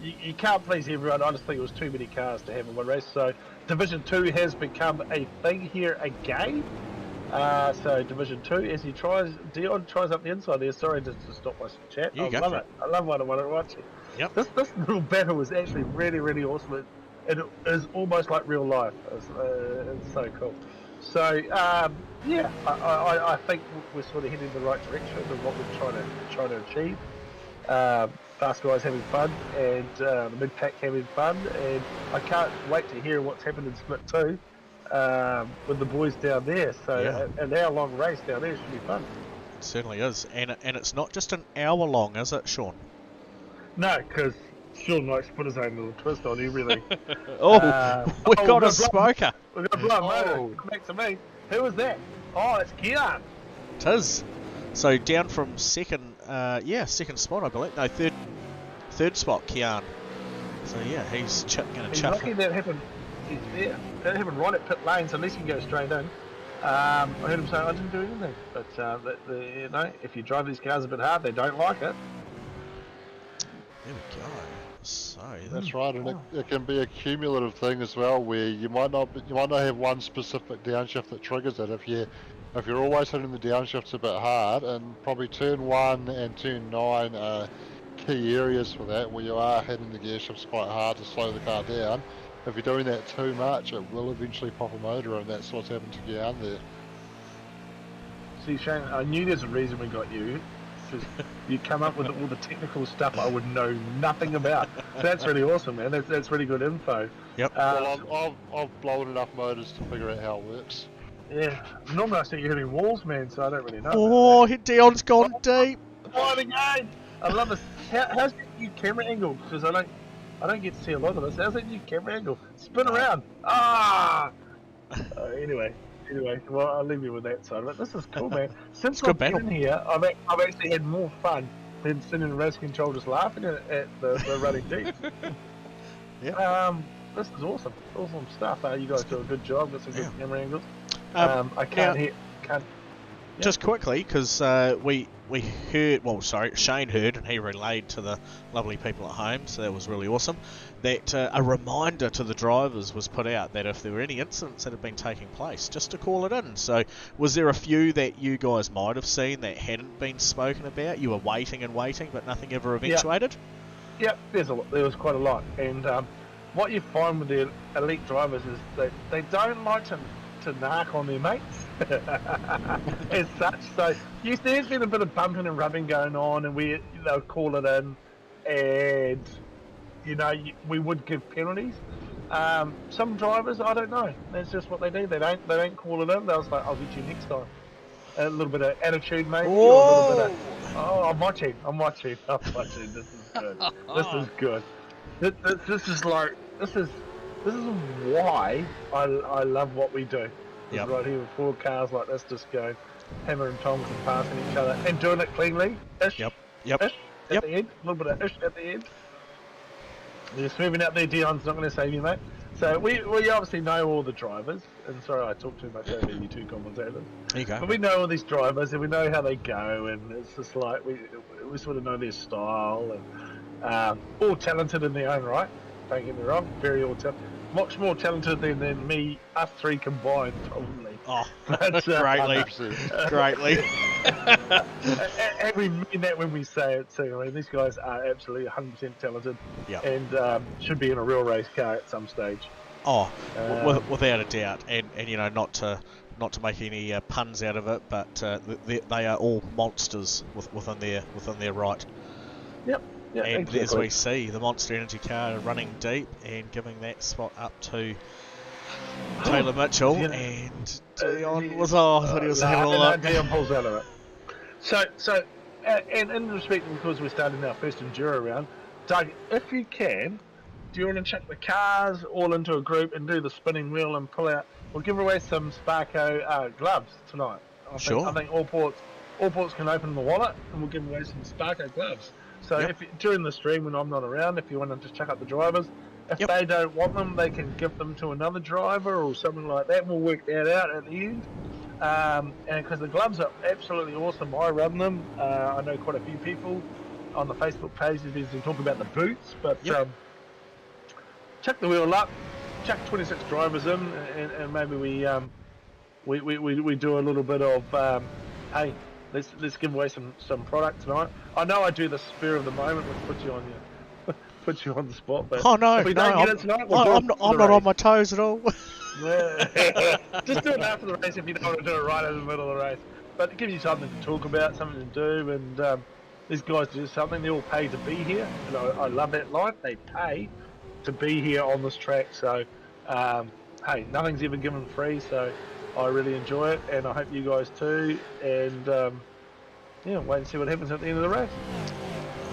you can't please everyone. I just think it was too many cars to have in one race. So Division 2 has become a thing here again. So Division 2, as Dion tries up the inside there. Sorry to stop my chat. I love it. I love what I'm watching. Yep. This little battle was actually really, really awesome. It is almost like real life. It's so cool. So yeah, I think we're sort of heading in the right direction of what we're trying to achieve. Fast guys having fun, and the mid pack having fun, and I can't wait to hear what's happened in Split 2 with the boys down there. So yeah. an hour-long race down there should be fun. It certainly is, and it's not just an hour long, is it, Sean? No, because Sean likes to put his own little twist on everything. We've got a smoker. We've got a blood motor. Come back to me. Who was that? Oh, it's Kian. It is. So down from second spot, I believe. No, third spot, Kian. So yeah, he's going to chuck lucky it. that happened. Yeah, that happened right at pit lane, so at least you can go straight in. I heard him say I didn't do anything, but you know, if you drive these cars a bit hard, they don't like it. There we go. So that's right, and it can be a cumulative thing as well, where you might not have one specific downshift that triggers it. If you're always hitting the downshifts a bit hard, and probably turn 1 and turn 9 are key areas for that, where you are hitting the gear shifts quite hard to slow the car down. If you're doing that too much, it will eventually pop a motor, and that's what's happened to Guian there. See, Shane, I knew there's a reason we got you. You come up with all the technical stuff I would know nothing about. So that's really awesome, man. That's really good info. Yep. Well, I've blown enough motors to figure out how it works. Yeah. Normally I see you hitting walls, man, so I don't really know. Oh, Dion's gone deep. What again? I love this. How's your new camera angle? Because I don't get to see a lot of this. How's that new camera angle? Spin around. Anyway, well, I'll leave you with that side of it. This is cool, man. Since I've been in here, I've actually had more fun than sitting in race control just laughing at the running deep. Yeah. This is awesome. Awesome stuff. You guys do a good job. Got some good camera angles. I can't. Just quickly, because we heard, Shane heard, and he relayed to the lovely people at home, so that was really awesome, that a reminder to the drivers was put out that if there were any incidents that had been taking place, just to call it in. So was there a few that you guys might have seen that hadn't been spoken about? You were waiting, but nothing ever eventuated? Yeah, there was quite a lot. And what you find with the elite drivers is that they don't like to narc on their mates as such. So yes, there's been a bit of bumping and rubbing going on, and they'll call it in, and we would give penalties. Some drivers, I don't know, that's just what they do. They don't call it in. They'll say, I'll get you next time. A little bit of attitude, maybe. Or a little bit of, I'm watching. This is good. This is good. This is why I love what we do. Yep. Right here with 4 cars like this, just going hammer and tongs and passing each other and doing it cleanly. Ish. Yep. Ish at the end. A little bit of ish at the end. You're moving out there, Dion's not going to save you, mate. So we obviously know all the drivers. And sorry, I talk too much over you two commentators. There you go. But we know all ththese drivers and we know how they go, and it's just like we sort of know their style, and all talented in their own right. Don't get me wrong, very all talented. Much more talented than me, us 3 combined, probably. Oh, but, greatly. And we mean that when we say it too. I mean, these guys are absolutely 100% talented, and should be in a real race car at some stage. Oh, without a doubt, and not to make any puns out of it, but they are all monsters within their right. Yep. Yeah, and exactly. as we see, the Monster Energy car running deep and giving that spot up to Taylor Mitchell, You know, and Dion was off, but he was having a look. Dion pulls out of it. So, and in respect, because we're starting our first Enduro round, Doug, if you can, do you want to chuck the cars all into a group and do the spinning wheel and pull out? We'll give away some Sparko gloves tonight. Sure. I think all ports can open the wallet, and we'll give away some Sparko gloves. So Yep. if during the stream when I'm not around, if you want to just chuck up the drivers, if Yep. they don't want them, they can give them to another driver or something like that. We'll work that out at the end. And because the gloves are absolutely awesome, I run them. I know quite a few people on the Facebook page who talk about the boots, but Yep. chuck the wheel up, chuck 26 drivers in, and maybe we do a little bit of hey, let's give away some product tonight. I know I do the spur of the moment, which puts you on the spot, but Oh no, if we no, don't get it tonight, we'll I'm not on my toes at all. yeah. Just do it after the race if you don't want to do it right in the middle of the race. But it gives you something to talk about, something to do, and these guys do something. They're all paid to be here, and I love that line. They pay to be here on this track. So, hey, nothing's ever given free, so I really enjoy it, and I hope you guys too. And yeah, wait and see what happens at the end of the race.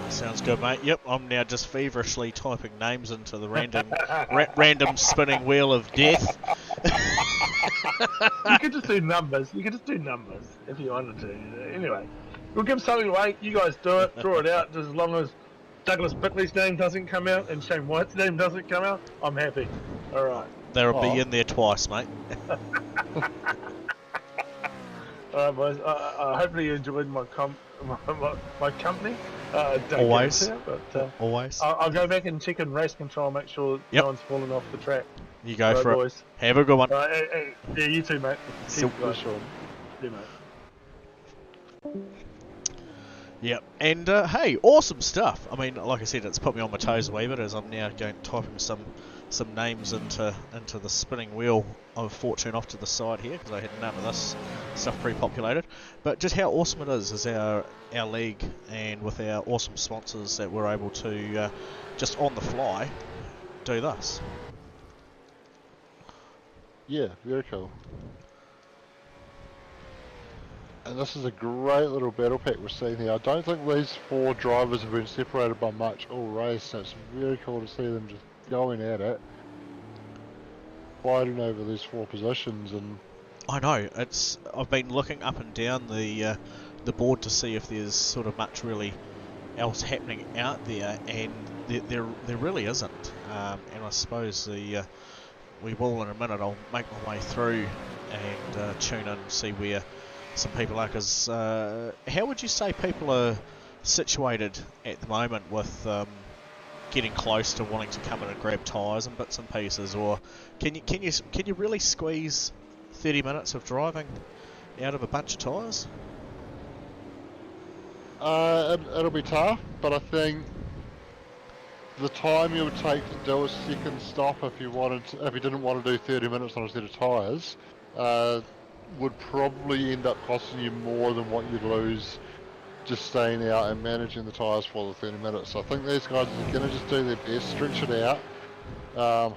Sounds good, mate. Yep, I'm now just feverishly typing names into the random spinning wheel of death. You could just do numbers. You could just do numbers if you wanted to. Anyway, we'll give something away. You guys do it. Draw it out. Just as long as Douglas Bickley's name doesn't come out and Shane White's name doesn't come out, I'm happy. All right. They'll be in there twice, mate. All right, boys. Hopefully you enjoyed my company. Always. But, Always. I'll go back and check in race control, make sure no one's falling off the track. You go right, for boys. it. Have a good one. Yeah, you too, mate. Silk. Yeah, mate. Yep, and hey, awesome stuff. I mean, like I said, it's put me on my toes a wee bit as I'm now typing some names into the spinning wheel of fortune off to the side here because I had none of this stuff pre-populated. But just how awesome it is our league, and with our awesome sponsors that we're able to just on the fly do this. Yeah, very cool. And this is a great little battle pack we're seeing here. I don't think these four drivers have been separated by much all race, so it's very cool to see them just going at it, fighting over these four positions. And I know, I've been looking up and down the board to see if there's sort of much really else happening out there, and there really isn't. And I suppose we will in a minute. I'll make my way through and tune in and see where some people are, because how would you say people are situated at the moment with getting close to wanting to come in and grab tyres and bits and pieces, or can you really squeeze 30 minutes of driving out of a bunch of tyres? It'll be tough, but I think the time you would take to do a second stop if you didn't want to do 30 minutes on a set of tyres would probably end up costing you more than what you'd lose just staying out and managing the tyres for the 30 minutes. So I think these guys are going to just do their best, stretch it out,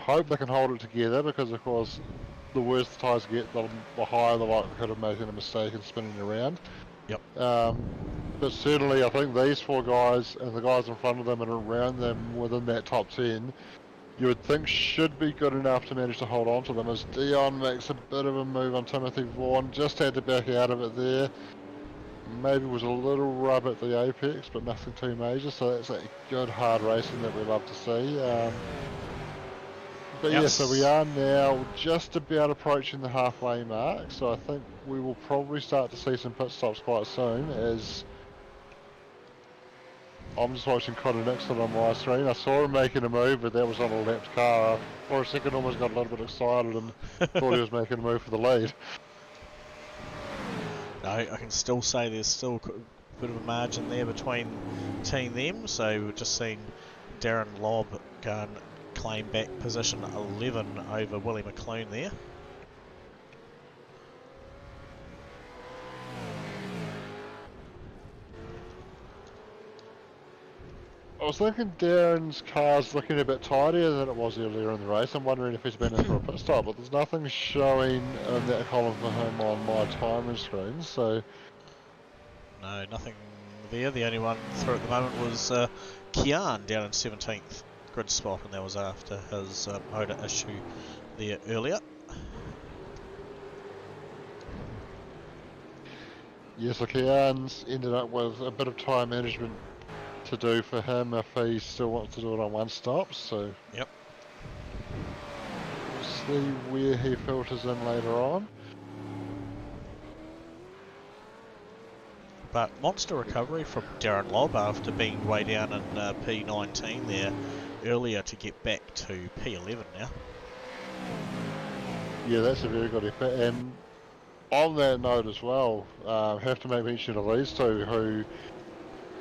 hope they can hold it together, because of course the worse the tyres get, the higher the likelihood of making a mistake and spinning around. Yep. But certainly I think these four guys and the guys in front of them and around them within that top 10, you would think should be good enough to manage to hold on to them, as Dion makes a bit of a move on Timothy Vaughan, just had to back out of it there. Maybe was a little rub at the apex, but nothing too major, so that's a good hard racing that we love to see. But yeah, so we are now just about approaching the halfway mark, so I think we will probably start to see some pit stops quite soon, as I'm just watching Connor Nixon on my screen. I saw him making a move, but that was on a lapped car. For a second almost got a little bit excited and thought he was making a move for the lead. No, I can still say there's still a bit of a margin there between them, so we've just seen Darren Lobb go and claim back position 11 over Willie McLean there. I was thinking Darren's car's looking a bit tidier than it was earlier in the race. I'm wondering if he's been in for a pit stop, but there's nothing showing in that column for him on my timing screen, so... No, nothing there. The only one through at the moment was Kian down in 17th grid spot, and that was after his motor issue there earlier. Yes, so Kian's ended up with a bit of time management to do for him if he still wants to do it on one stop, so... Yep. We'll see where he filters in later on. But monster recovery from Darren Lobb after being way down in P19 there earlier to get back to P11 now. Yeah, that's a very good effort. And on that note as well, have to make mention of these two who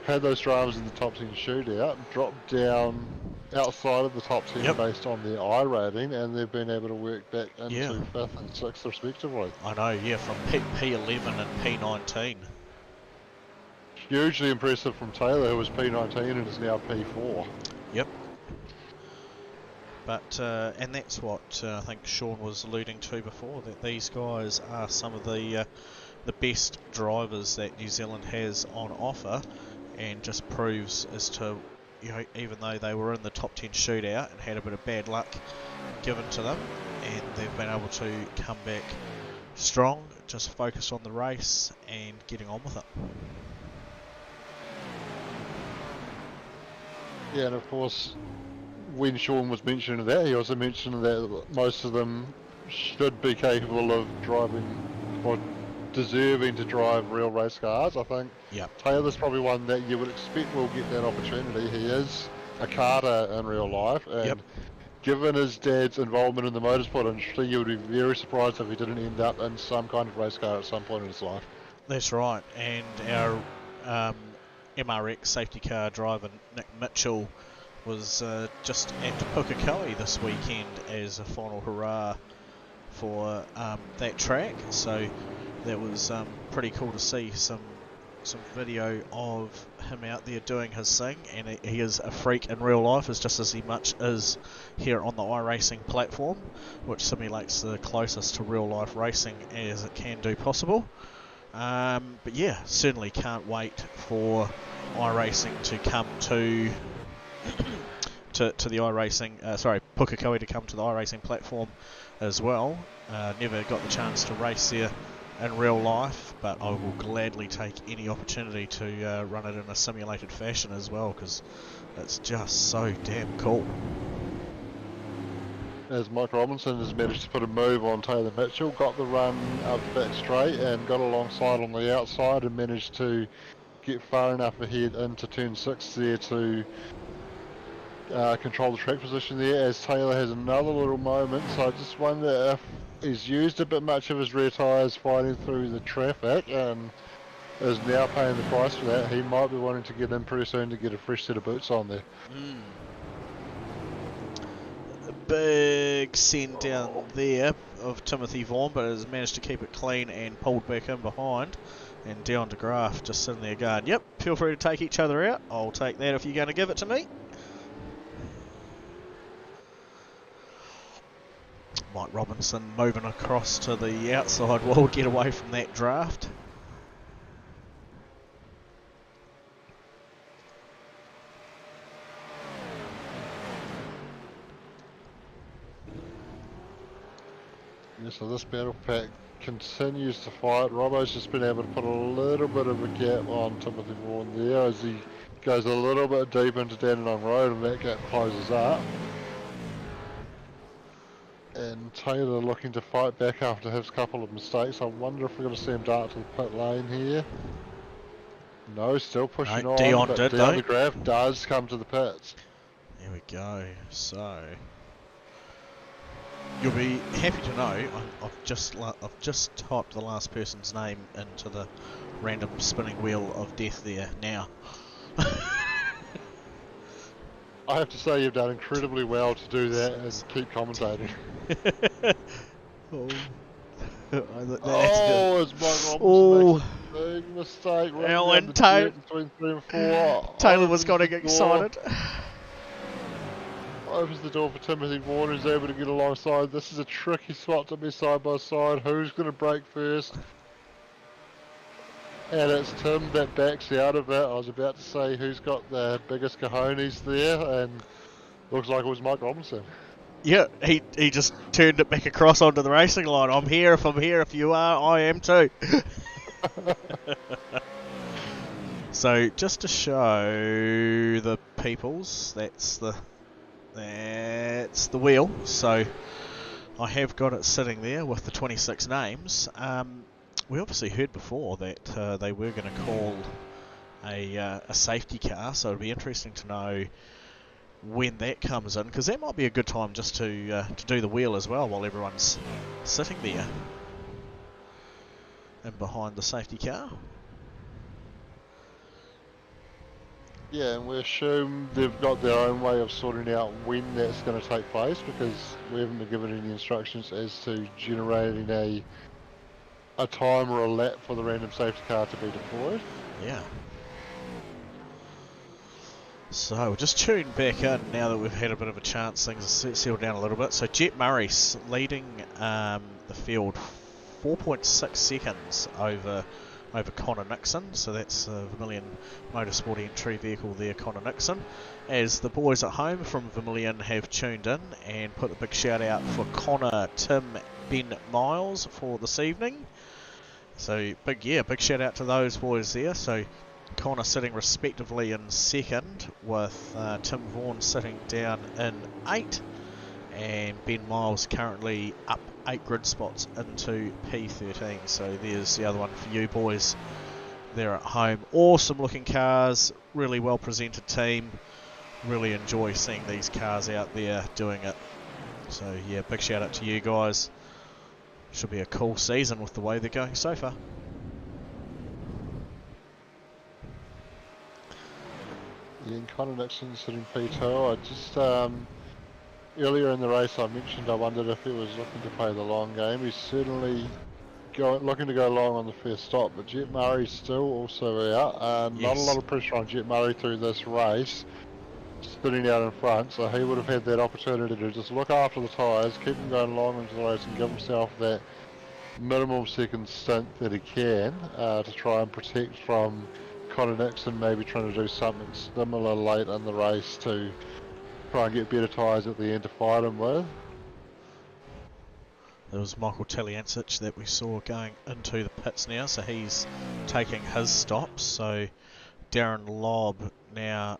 had those drivers in the top 10 shootout, dropped down outside of the top 10 based on their I rating, and they've been able to work back into 5th and 6th respectively. I know, yeah, from P11 and P19. Hugely impressive from Taylor, who was P19 and is now P4. Yep. But, and that's what I think Sean was alluding to before, that these guys are some of the best drivers that New Zealand has on offer, and just proves as to, you know, even though they were in the top 10 shootout and had a bit of bad luck given to them, and they've been able to come back strong, just focus on the race and getting on with it. Yeah, and of course, when Sean was mentioning that, he also mentioned that most of them should be capable of driving, or deserving to drive real race cars. I think Taylor's probably one that you would expect will get that opportunity. He is a karter in real life, and given his dad's involvement in the motorsport industry, you would be very surprised if he didn't end up in some kind of race car at some point in his life. That's right, and our MRX safety car driver Nick Mitchell was just at Pukekohe this weekend as a final hurrah for that track, so that was pretty cool to see some video of him out there doing his thing, and he is a freak in real life as just as he much is here on the iRacing platform, which simulates the closest to real life racing as it can do possible. But yeah, certainly can't wait for iRacing to come to the iRacing, Pukekohe to come to the iRacing platform as well. Never got the chance to race there in real life, but I will gladly take any opportunity to run it in a simulated fashion as well, because it's just so damn cool. As Mike Robinson has managed to put a move on Taylor Mitchell, got the run up the back straight and got alongside on the outside and managed to get far enough ahead into turn 6 there to control the track position there, as Taylor has another little moment. So I just wonder if he's used a bit much of his rear tyres fighting through the traffic and is now paying the price for that. He might be wanting to get in pretty soon to get a fresh set of boots on there. Big send down there of Timothy Vaughan, but has managed to keep it clean and pulled back in behind. And Dion de Graaf just sitting there going, yep, feel free to take each other out. I'll take that if you're going to give it to me. Mike Robinson moving across to the outside wall, get away from that draft. Yeah, so this battle pack continues to fight. Robbo's just been able to put a little bit of a gap on Timothy Vaughan there as he goes a little bit deep into Dandenong Road, and that gap closes up. And Taylor looking to fight back after his couple of mistakes. I wonder if we're going to see him dart to the pit lane here. No, still pushing on, Dion but did, Dion de Graaf does come to the pits. There we go. So you'll be happy to know I've just typed the last person's name into the random spinning wheel of death there now. I have to say you've done incredibly well to do that and keep commentating. Oh, it's Mike Robinson. Big mistake. Running Alan down the Taylor. dirt between 3 and 4. Taylor was Opens the getting door. excited. Opens the door for Timothy Vaughan, who's able to get alongside. This is a tricky spot to be side by side. Who's going to break first? And it's Tim that backs out of it. I was about to say who's got the biggest cojones there, and looks like it was Mike Robinson. Yeah, he just turned it back across onto the racing line. I'm here if I'm here. If you are, I am too. So just to show the peoples, that's the wheel. So I have got it sitting there with the 26 names. We obviously heard before that they were going to call a safety car, so it'll be interesting to know when that comes in, because that might be a good time just to do the wheel as well while everyone's sitting there and behind the safety car. Yeah, and we assume they've got their own way of sorting out when that's going to take place, because we haven't been given any instructions as to generating a time or a lap for the random safety car to be deployed. Yeah. So we'll just tune back in now that we've had a bit of a chance, things have settled down a little bit. So Jet Murray's leading the field 4.6 seconds over Connor Nixon, so that's a Vermilion Motorsport entry vehicle there, Connor Nixon. As the boys at home from Vermilion have tuned in and put a big shout out for Connor, Tim, Ben Miles for this evening. So big shout out to those boys there. So Connor sitting respectively in second, with Tim Vaughan sitting down in 8, and Ben Miles currently up 8 grid spots into P13. So there's the other one for you boys there at home. Awesome looking cars, really well presented team. Really enjoy seeing these cars out there doing it. So yeah, big shout out to you guys. Should be a cool season with the way they're going so far. Yeah, and Connor Nixon sitting P2. I just earlier in the race I mentioned I wondered if he was looking to play the long game. He's certainly looking to go long on the first stop, but Jet Murray's still also out. Not a lot of pressure on Jet Murray through this race, spinning out in front, so he would have had that opportunity to just look after the tyres, keep him going long into the race and give himself that minimum second stint that he can to try and protect from Connor Nixon maybe trying to do something similar late in the race to try and get better tyres at the end to fight him with. There was Michael Taliancic that we saw going into the pits now, so he's taking his stops. So Darren Lobb now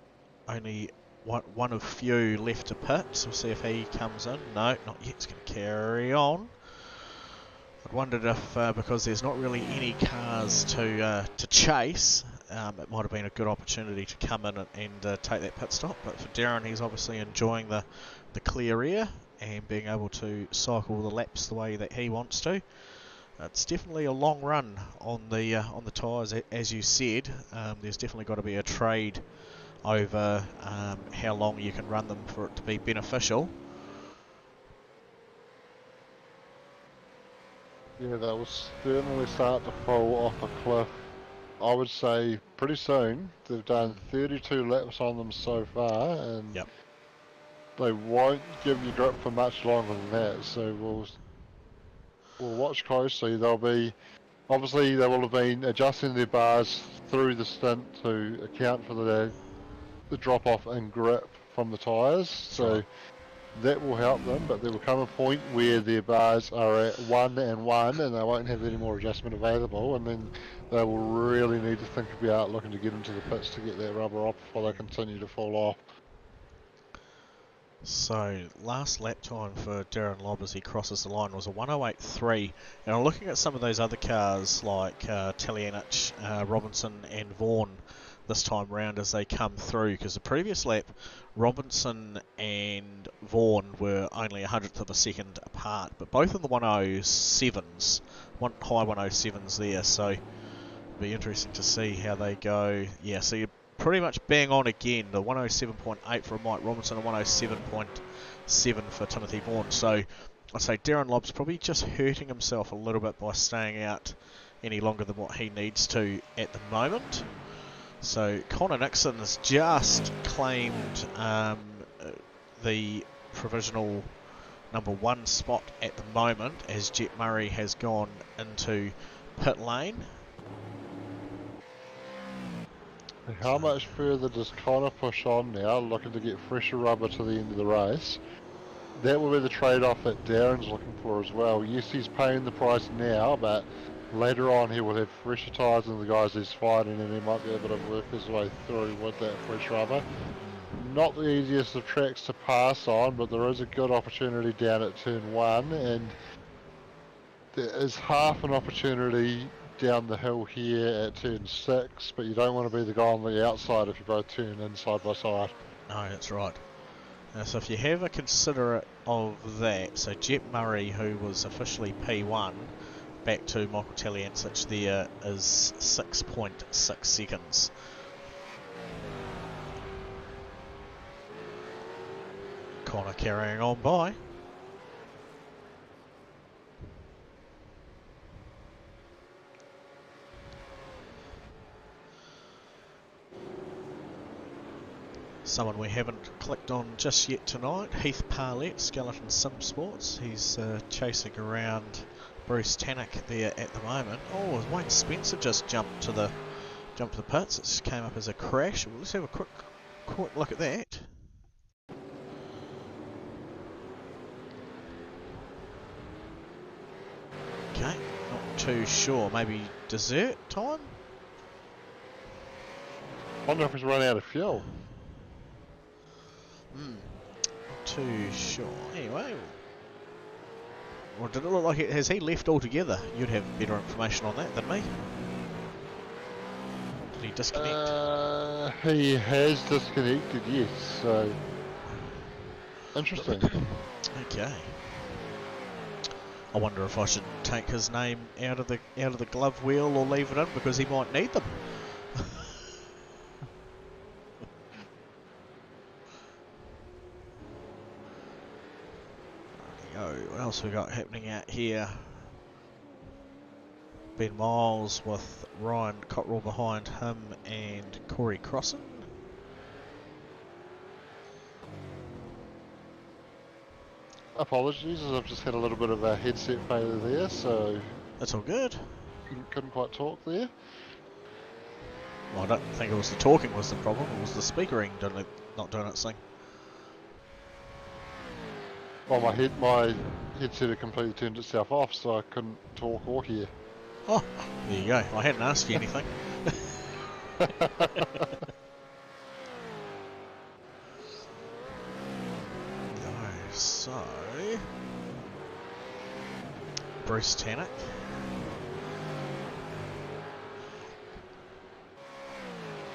only one of few left to pit, so we'll see if he comes in. No, not yet, it's going to carry on. I wondered if, because there's not really any cars to chase, it might have been a good opportunity to come in and take that pit stop. But for Darren, he's obviously enjoying the clear air and being able to cycle the laps the way that he wants to. It's definitely a long run on the tyres, as you said. There's definitely got to be a trade over how long you can run them for it to be beneficial. Yeah, they will certainly start to fall off a cliff, I would say, pretty soon. They've done 32 laps on them so far, and yep, they won't give you grip for much longer than that, so we'll watch closely. They'll be, obviously they will have been adjusting their bars through the stint to account for the drop off in grip from the tyres, so that will help them, but there will come a point where their bars are at 1 and 1 and they won't have any more adjustment available, and then they will really need to think about looking to get into the pits to get that rubber off before they continue to fall off. So last lap time for Darren Lobb as he crosses the line was a 1:08.3, and I'm looking at some of those other cars like Talianic, Robinson and Vaughan this time round as they come through, because the previous lap Robinson and Vaughan were only 100th of a second apart, but both in the 107s, high 107s there, so it'll be interesting to see how they go. Yeah, so you're pretty much bang on again, the 107.8 for Mike Robinson and 107.7 for Timothy Vaughan. So I'd say Darren Lobb's probably just hurting himself a little bit by staying out any longer than what he needs to at the moment. So Connor Nixon has just claimed the provisional number 1 spot at the moment, as Jet Murray has gone into pit lane. And how much further does Connor push on now, looking to get fresher rubber to the end of the race? That will be the trade-off that Darren's looking for as well. Yes, he's paying the price now, but later on he will have fresher tyres than the guys he's fighting, and he might be able to work his way through with that fresh rubber. Not the easiest of tracks to pass on, but there is a good opportunity down at turn 1, and there is half an opportunity down the hill here at turn 6, but you don't want to be the guy on the outside if you both turn in side by side. No, that's right. So if you have a considerate of that, so Jet Murray, who was officially P1, back to Michael Taliancic there is 6.6 seconds. Connor carrying on by. Someone we haven't clicked on just yet tonight, Heath Parlett, Skeleton Sim Sports. He's chasing around Bruce Tannock there at the moment. Oh, Wayne Spencer just jumped to the pits. It just came up as a crash. Well, let's have a quick look at that. Okay, not too sure. Maybe dessert time? I wonder if he's run out of fuel. Not too sure. Anyway, or did it look like has he left altogether? You'd have better information on that than me. Did he disconnect? He has disconnected, yes. So interesting. Okay. I wonder if I should take his name out of the glove wheel or leave it in, because he might need them. What else we got happening out here? Ben Miles with Ryan Cottrell behind him and Corey Crossan. Apologies, as I've just had a little bit of a headset failure there, so That's all good. couldn't quite talk there. Well, I don't think it was the talking was the problem, it was the speakering not doing its thing. Well, my headset had completely turned itself off, so I couldn't talk or hear. Oh, there you go. I hadn't asked you anything. So, Bruce Tannock.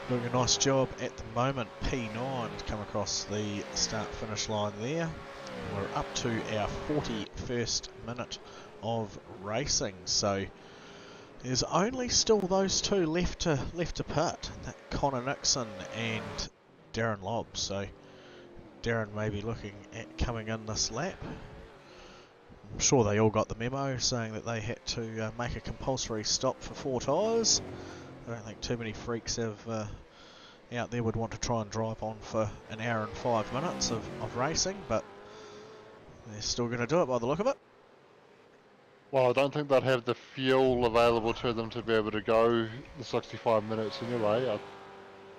Doing a nice job at the moment. P9 to come across the start-finish line there. We're up to our 41st minute of racing, so there's only still those two left to pit. That Connor Nixon and Darren Lobb. So Darren may be looking at coming in this lap. I'm sure they all got the memo saying that they had to make a compulsory stop for 4 tyres. I don't think too many freaks have out there would want to try and drive on for an hour and 5 minutes of racing, but they're still going to do it by the look of it. Well, I don't think they'd have the fuel available to them to be able to go the 65 minutes anyway. I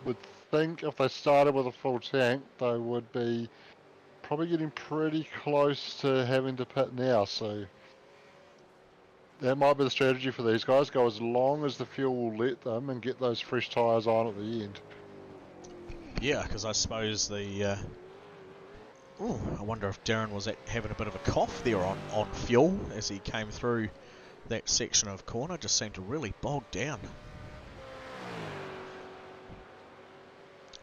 would think if they started with a full tank, they would be probably getting pretty close to having to pit now, so that might be the strategy for these guys. Go as long as the fuel will let them and get those fresh tyres on at the end. Yeah, because I suppose the... I wonder if Darren was having a bit of a cough there on fuel as he came through that section of corner. Just seemed to really bog down.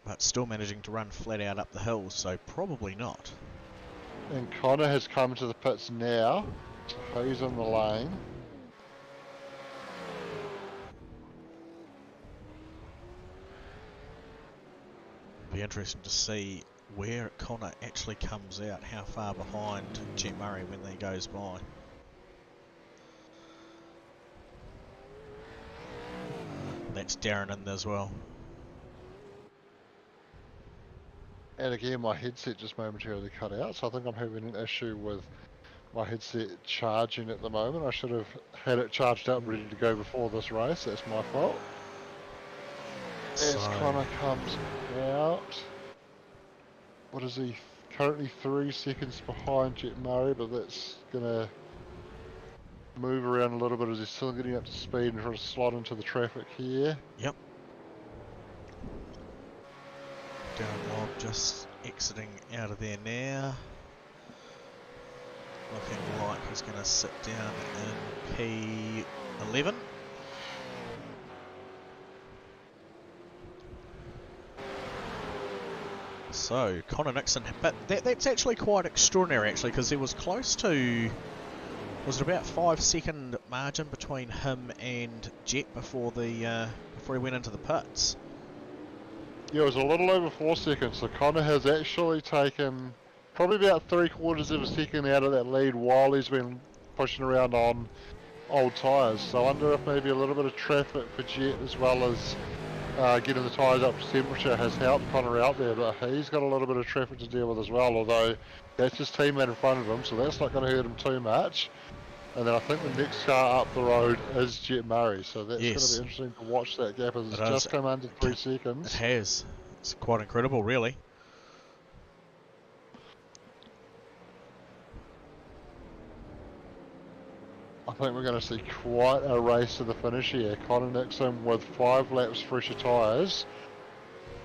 But still managing to run flat out up the hill, so probably not. And Connor has come to the pits now, so he's in the lane. Be interesting to see where Connor actually comes out, how far behind Jet Murray when he goes by. That's Darren in there as well. And again, my headset just momentarily cut out, so I think I'm having an issue with my headset charging at the moment. I should have had it charged up, ready to go before this race. That's my fault. As Connor comes out, what is he? Currently 3 seconds behind Jet Murray, but that's gonna move around a little bit as he's still getting up to speed and trying to slot into the traffic here. Yep. Darren Lobb just exiting out of there now. Looking like he's going to sit down in P11. So, Connor Nixon, but that's actually quite extraordinary actually, because there was close to, was it about 5-second margin between him and Jet before before he went into the pits? Yeah, it was a little over 4 seconds, so Connor has actually taken probably about 3/4 of a second out of that lead while he's been pushing around on old tyres. So I wonder if maybe a little bit of traffic for Jet as well as getting the tyres up to temperature has helped Connor out there, but he's got a little bit of traffic to deal with as well, although that's his teammate in front of him, so that's not going to hurt him too much. And then I think the next car up the road is Jet Murray, so that's going to be interesting to watch that gap as it's just come under 3 seconds. It has. It's quite incredible, really. I think we're going to see quite a race to the finish here. Connor Nixon with 5 laps fresher tyres,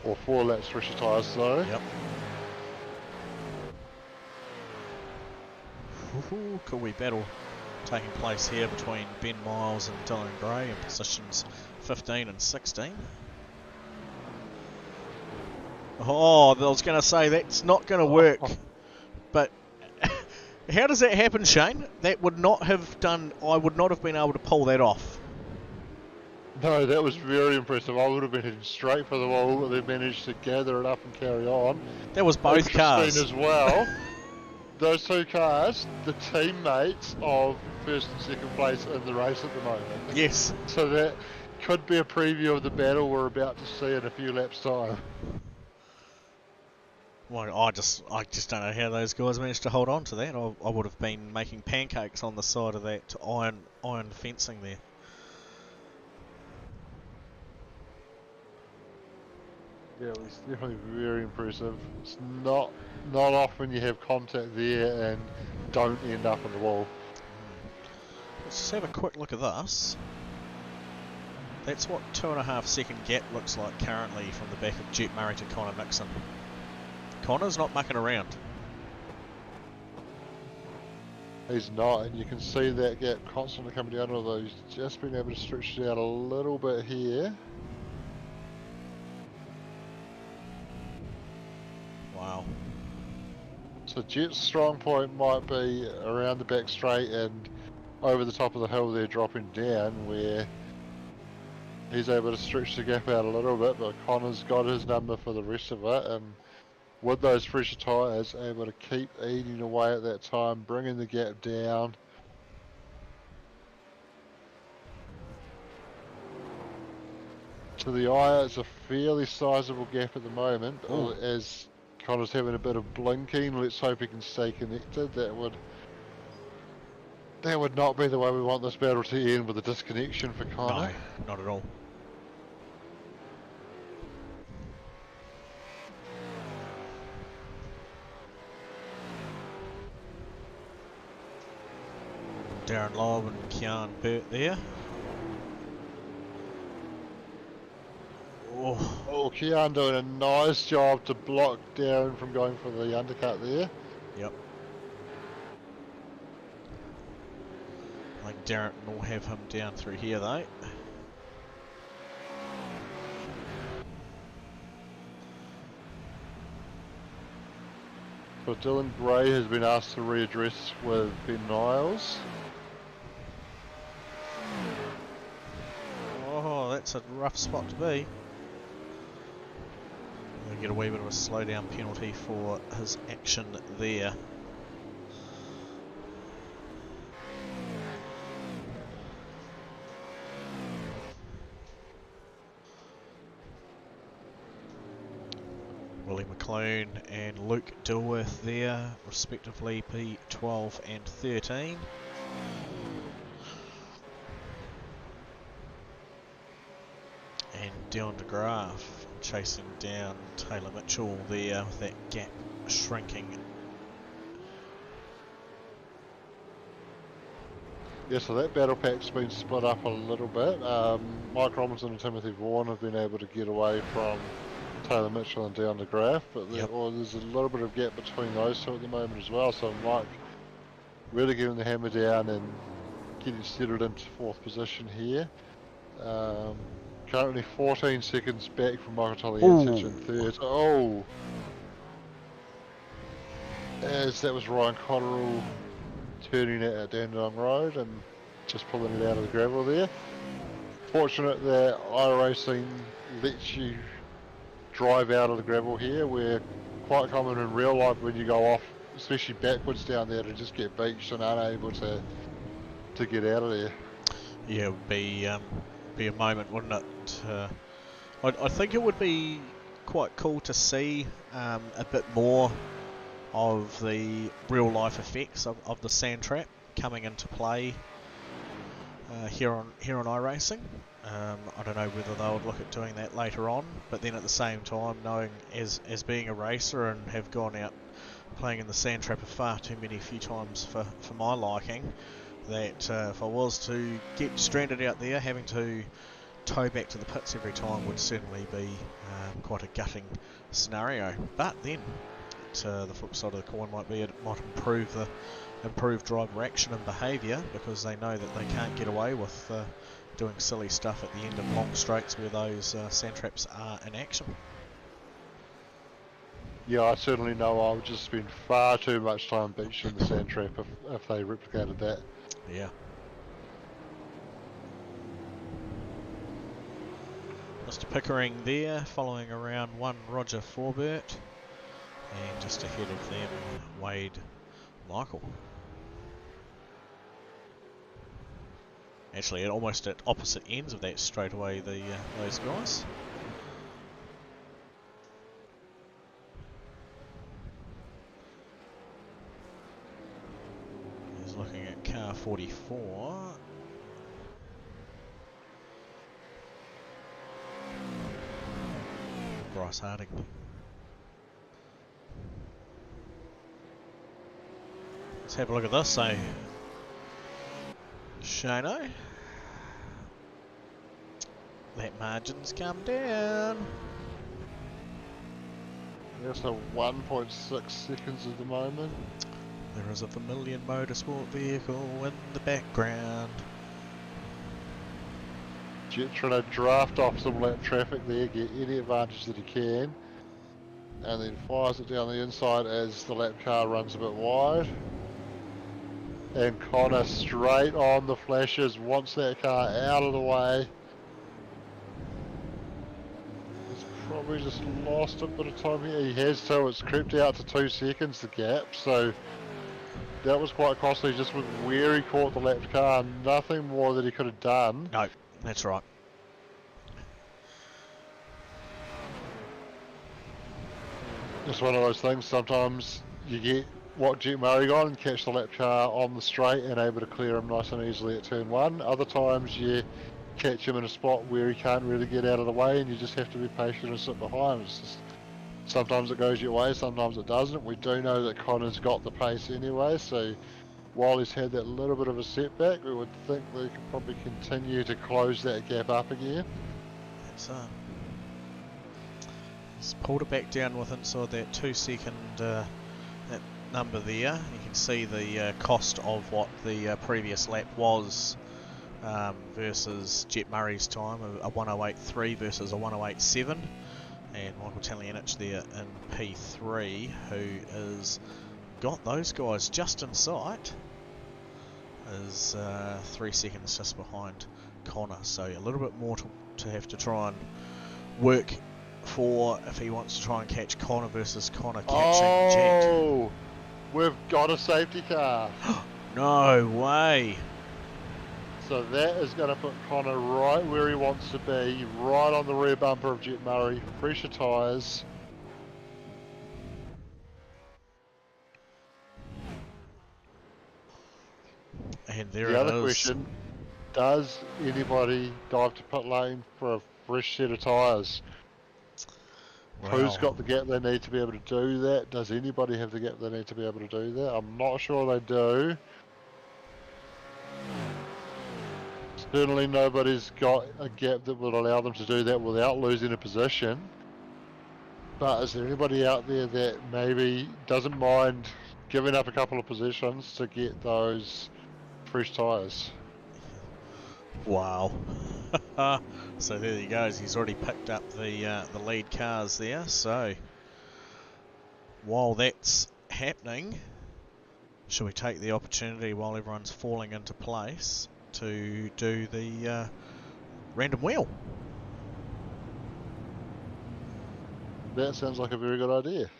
or 4 laps fresher tyres, sorry. Yep. Cool wee battle taking place here between Ben Miles and Dylan Gray in positions 15 and 16. Oh, I was going to say that's not going to work, but how does that happen, Shane? That would not have done, I would not have been able to pull that off. No, that was very impressive. I would have been heading straight for the wall, but they managed to gather it up and carry on. That was both cars. as well. Those 2 cars, the teammates of first and second place in the race at the moment. Yes. So that could be a preview of the battle we're about to see in a few laps' time. Well, I just don't know how those guys managed to hold on to that. I would have been making pancakes on the side of that iron fencing there. Yeah, it was definitely very impressive. It's not often you have contact there and don't end up on the wall. Let's just have a quick look at this. That's what 2.5 second gap looks like currently from the back of Jet Murray to Connor Nixon. Connor's not mucking around. He's not, and you can see that gap constantly coming down, although he's just been able to stretch it out a little bit here. Wow. So Jet's strong point might be around the back straight and over the top of the hill there, dropping down, where he's able to stretch the gap out a little bit, but Connor's got his number for the rest of it, and with those fresher tyres, able to keep eating away at that time, bringing the gap down. To the eye, it's a fairly sizable gap at the moment. As Connor's having a bit of blinking, let's hope he can stay connected. That would not be the way we want this battle to end, with a disconnection for Connor. No, not at all. Darren Lobb and Kian Burt there. Oh, Kian doing a nice job to block Darren from going for the undercut there. Yep. I think Darren will have him down through here though. So Dylan Gray has been asked to readdress with Ben Niles. Oh, that's a rough spot to be. We'll get a wee bit of a slowdown penalty for his action there. McClune and Luke Dilworth there, respectively P12 and 13. And Dion de Graaf chasing down Taylor Mitchell there with that gap shrinking. Yeah, so that battle pack's been split up a little bit. Mike Robinson and Timothy Vaughan have been able to get away from Taylor Mitchell and Dion de Graaf, but there's a little bit of gap between those two at the moment as well. So Mike really getting the hammer down and getting settled into 4th position here. Currently 14 seconds back from Michael Taliatic in 3rd. Oh! As that was Ryan Cotterill turning it at Dandenong Road and just pulling it out of the gravel there. Fortunate that iRacing lets you drive out of the gravel here, where quite common in real life when you go off, especially backwards down there, to just get beached and unable to get out of there. Yeah, it would be a moment, wouldn't it? I think it would be quite cool to see a bit more of the real life effects of the sand trap coming into play here on iRacing. I don't know whether they would look at doing that later on, but then at the same time, knowing as being a racer and have gone out playing in the sand trap far too many few times for my liking, that if I was to get stranded out there, having to tow back to the pits every time would certainly be quite a gutting scenario. But then the flip side of the coin might be it might improve driver action and behaviour, because they know that they can't get away with doing silly stuff at the end of long straights where those sand traps are in action. Yeah, I certainly know I would just spend far too much time beaching the sand trap if they replicated that. Yeah. Mr. Pickering there, following around one Roger Forbert. And just ahead of them, Wade Michael. Actually, almost at opposite ends of that straightaway, those guys. He's looking at car 44. Bryce Harding. Let's have a look at this. So, Shano, that margin's come down. Yeah, so 1.6 seconds at the moment. There is a Vermilion Motorsport vehicle in the background. Jet trying to draft off some lap traffic there, get any advantage that he can, and then fires it down the inside as the lap car runs a bit wide. And Connor straight on the flashes, wants that car out of the way. He's probably just lost a bit of time here. He has to, it's crept out to 2 seconds the gap, so that was quite costly just with where he caught the lapped car, nothing more that he could have done. No, that's right. It's one of those things, sometimes you get what Jet Murray got and catch the lap car on the straight and able to clear him nice and easily at turn 1. Other times you catch him in a spot where he can't really get out of the way and you just have to be patient and sit behind. It's just, sometimes it goes your way, sometimes it doesn't. We do know that Connor's got the pace anyway, so while he's had that little bit of a setback, we would think they could probably continue to close that gap up again. It's he's pulled it back down with inside that 2 second that number there. You can see the cost of what the previous lap was versus Jet Murray's time, a 108.3 versus a 108.7, and Michael Talianich there in P3, who has got those guys just in sight, is 3 seconds just behind Connor, so a little bit more to have to try and work for if he wants to try and catch Connor versus Connor catching Jet. Oh, we've got a safety car. No way. So that is going to put Connor right where he wants to be, right on the rear bumper of Jet Murray, pressure tyres. And there The it other is. question, does anybody dive to pit lane for a fresh set of tyres? Who's got the gap they need to be able to do that? Does anybody have the gap they need to be able to do that? I'm not sure they do. Certainly nobody's got a gap that would allow them to do that without losing a position. But is there anybody out there that maybe doesn't mind giving up a couple of positions to get those fresh tyres? Wow. So there he goes. He's already picked up the lead cars there. So while that's happening, shall we take the opportunity while everyone's falling into place to do the random wheel? That sounds like a very good idea.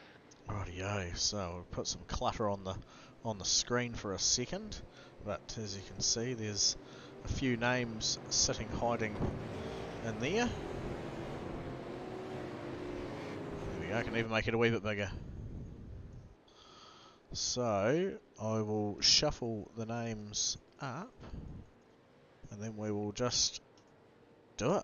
Rightio. So we'll put some clutter on the screen for a second, but as you can see, there's a few names sitting hiding in there. There we go. I can even make it a wee bit bigger. So I will shuffle the names up, and then we will just do it.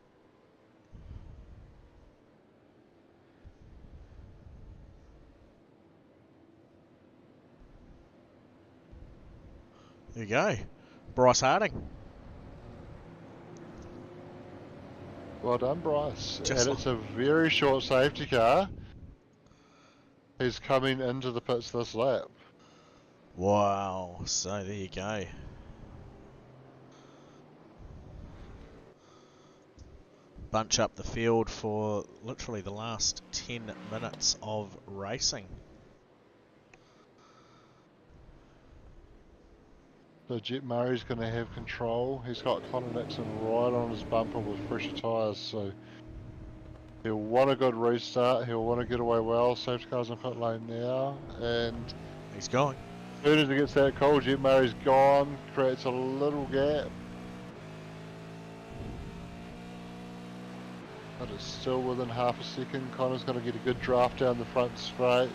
There you go. Bryce Harding. Well done, Bryce. Just And it's a very short safety car. He's coming into the pits this lap. Wow. So there you go. Bunch up the field for literally the last 10 minutes of racing. So Jet Murray's going to have control. He's got Connor Nixon right on his bumper with fresher tyres, so he'll want a good restart. He'll want to get away well. Safety car's in pit lane now, and He's going. as soon as he gets that call, Jet Murray's gone. Creates a little gap, but it's still within half a second. Connor's going to get a good draft down the front straight.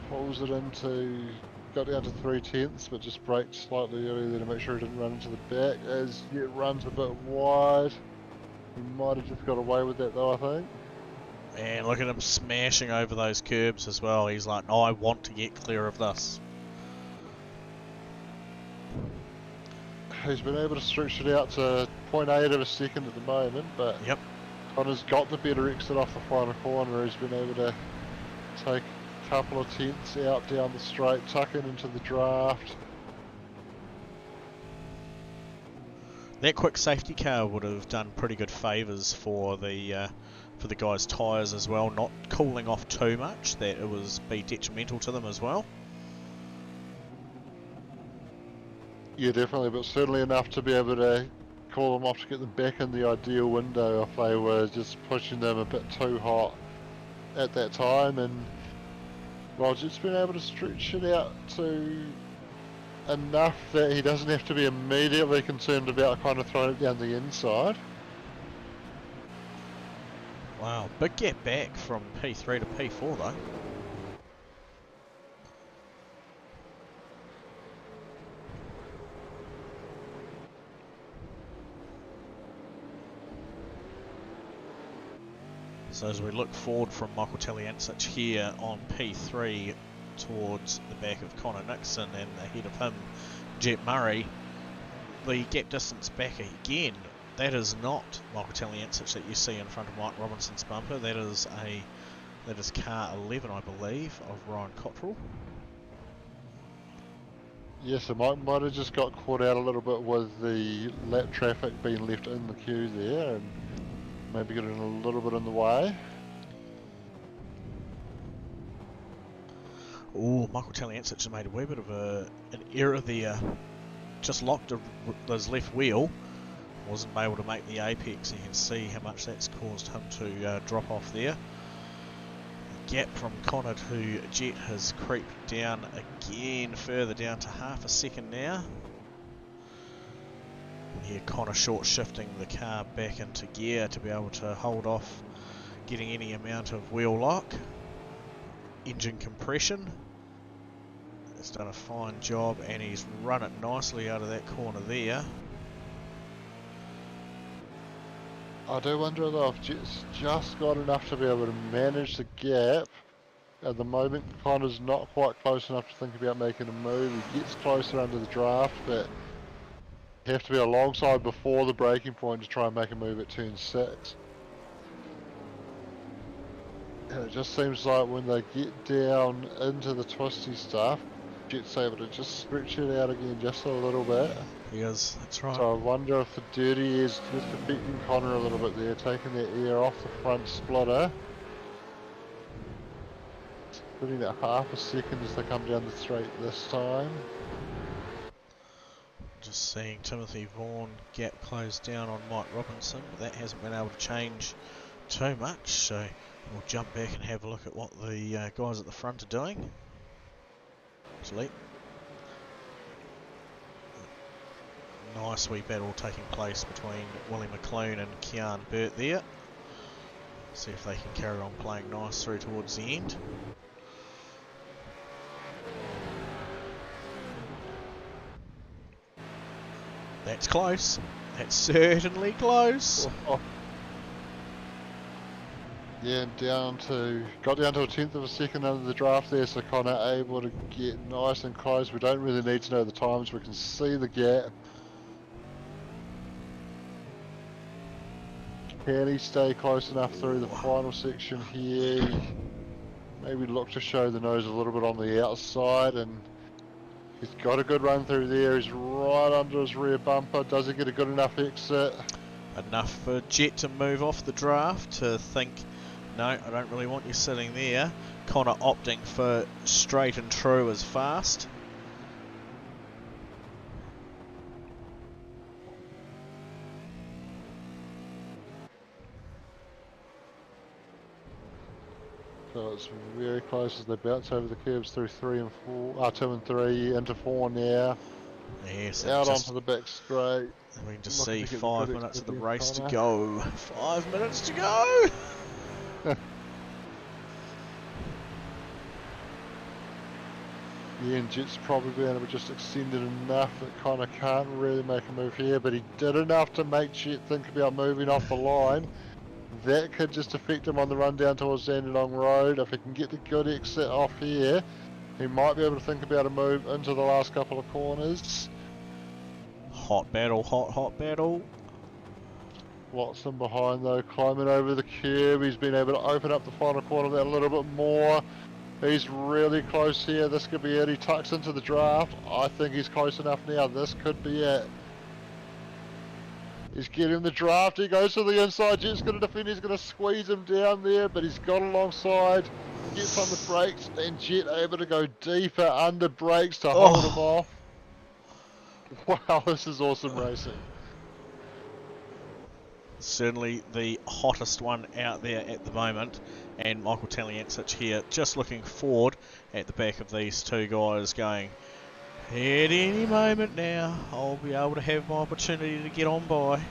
Pulls it into, got down to 3/10, but just braked slightly earlier there to make sure he didn't run into the back. As it runs a bit wide, he might have just got away with that though, I think. And look at him smashing over those curbs as well. He's like, no, I want to get clear of this. He's been able to stretch it out to 0.8 of a second at the moment, but Yep. Connor's got the better exit off the final corner. He's been able to take a couple of tenths out down the straight, tuck in into the draft. That quick safety car would have done pretty good favours for the guys' tyres as well, not cooling off too much, that it was be detrimental to them as well. Yeah, definitely, but certainly enough to be able to call them off to get them back in the ideal window if they were just pushing them a bit too hot at that time. And well, just been able to stretch it out to enough that he doesn't have to be immediately concerned about kind of throwing it down the inside. Wow, big gap back from P3 to P4 though. So as we look forward from Michael Taliancic here on P3 towards the back of Connor Nixon and ahead of him Jet Murray, the gap distance back again, that is not Michael Taliancic that you see in front of Mike Robinson's bumper. That is car 11, I believe, of Ryan Cottrell. Yes, so Mike might have just got caught out a little bit with the lap traffic being left in the queue there and maybe getting a little bit in the way. Oh, Michael Taliancic made a wee bit of an error there. Just locked his left wheel. Wasn't able to make the apex. You can see how much that's caused him to drop off there. The gap from Connor to Jet has creeped down again, further down to half a second now. Here Connor short shifting the car back into gear to be able to hold off getting any amount of wheel lock. Engine compression He's done a fine job, and he's run it nicely out of that corner there. I do wonder though if Jet's just got enough to be able to manage the gap. At the moment, Connor's not quite close enough to think about making a move. He gets closer under the draft, but you have to be alongside before the breaking point to try and make a move at turn 6. And it just seems like when they get down into the twisty stuff, Jet's able to just stretch it out again just a little bit. He is, that's right. So I wonder if the dirty is just affecting Connor a little bit there, taking that air off the front splitter. Putting it half a second as they come down the straight this time. Just seeing Timothy Vaughan gap closed down on Mike Robinson, but that hasn't been able to change too much, so we'll jump back and have a look at what the guys at the front are doing. Actually, nice wee battle taking place between Willie McClune and Kian Burt there. See if they can carry on playing nice through towards the end. That's close. That's certainly close. Oh. Yeah, and got down to a tenth of a second under the draft there, so Connor able to get nice and close. We don't really need to know the times, we can see the gap. Can he stay close enough through the final section here? Maybe look to show the nose a little bit on the outside, and he's got a good run through there. He's right under his rear bumper. Does he get a good enough exit? Enough for Jet to move off the draft to think, no, I don't really want you sitting there. Connor opting for straight and true as fast. So it's very close as they bounce over the curves through 2 and 3 into 4 now. Yes, Out onto the back straight. We can just see 5 minutes of the race to go. 5 minutes to go! Yeah, and Jet's probably been able to just extend it enough that Connor can't really make a move here, but he did enough to make Jet think about moving off the line. That could just affect him on the run down towards Dandenong Road. If he can get the good exit off here, he might be able to think about a move into the last couple of corners. Hot battle, hot battle. Watson behind though, climbing over the curb. He's been able to open up the final corner that a little bit more. He's really close here. This could be it. He tucks into the draft. I think he's close enough now. This could be it. He's getting the draft. He goes to the inside. Jet's going to defend. He's going to squeeze him down there, but he's got alongside. Gets on the brakes, and Jet able to go deeper under brakes to hold him off. Wow, this is awesome racing. Certainly the hottest one out there at the moment, and Michael Taliancic here just looking forward at the back of these two guys going, at any moment now I'll be able to have my opportunity to get on by.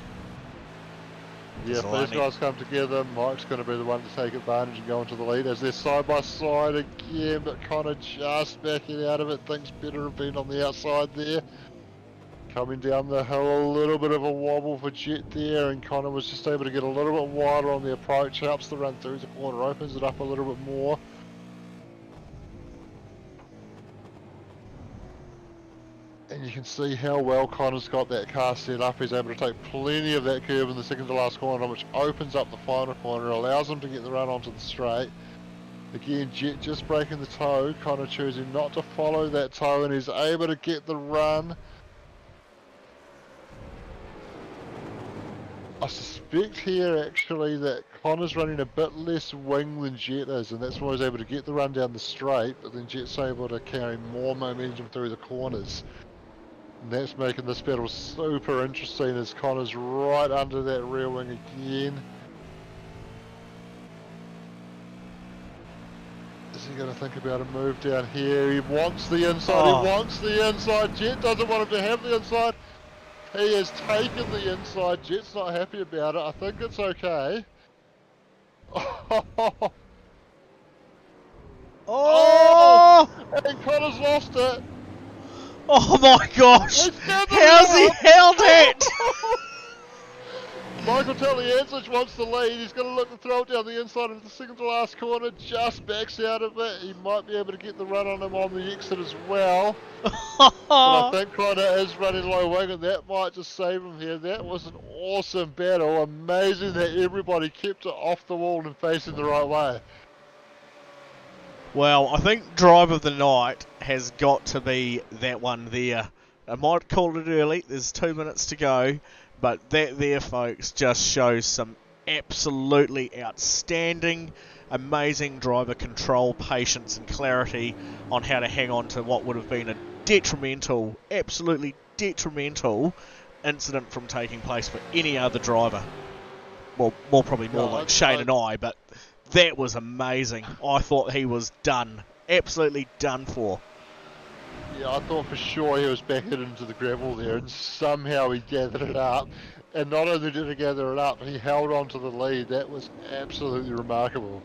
Yeah, if these guys come together, Mike's going to be the one to take advantage and go into the lead as they're side by side again, but Connor just backing out of it. Thinks better of being on the outside there. Coming down the hill, a little bit of a wobble for Jet there, and Connor was just able to get a little bit wider on the approach. Helps the run through the corner, opens it up a little bit more. And you can see how well Connor's got that car set up. He's able to take plenty of that curve in the second to last corner, which opens up the final corner, allows him to get the run onto the straight. Again, Jet just breaking the toe. Connor choosing not to follow that toe, and he's able to get the run. I suspect here actually that Connor's running a bit less wing than Jet is, and that's why he's able to get the run down the straight, but then Jet's able to carry more momentum through the corners. And that's making this battle super interesting as Connor's right under that rear wing again. Is he going to think about a move down here? He wants the inside, he wants the inside. Jet doesn't want him to have the inside. He has taken the inside. Jet's not happy about it. I think it's okay. Oh! And Connor's lost it. Oh my gosh! He's gathered How's he it up. held it? Michael Taliancic wants the lead. He's going to look to throw it down the inside of the second to last corner. Just backs out of it. He might be able to get the run on him on the exit as well. But I think Connor is running low wing, and that might just save him here. That was an awesome battle. Amazing that everybody kept it off the wall and facing the right way. Well, I think drive of the night has got to be that one there. I might call it early. There's 2 minutes to go. But that there, folks, just shows some absolutely outstanding, amazing driver control, patience and clarity on how to hang on to what would have been a detrimental, absolutely detrimental incident from taking place for any other driver. Well, probably more like Shane and I, but that was amazing. I thought he was done, absolutely done for. Yeah, I thought for sure he was backing into the gravel there, and somehow he gathered it up. And not only did he gather it up, he held on to the lead. That was absolutely remarkable.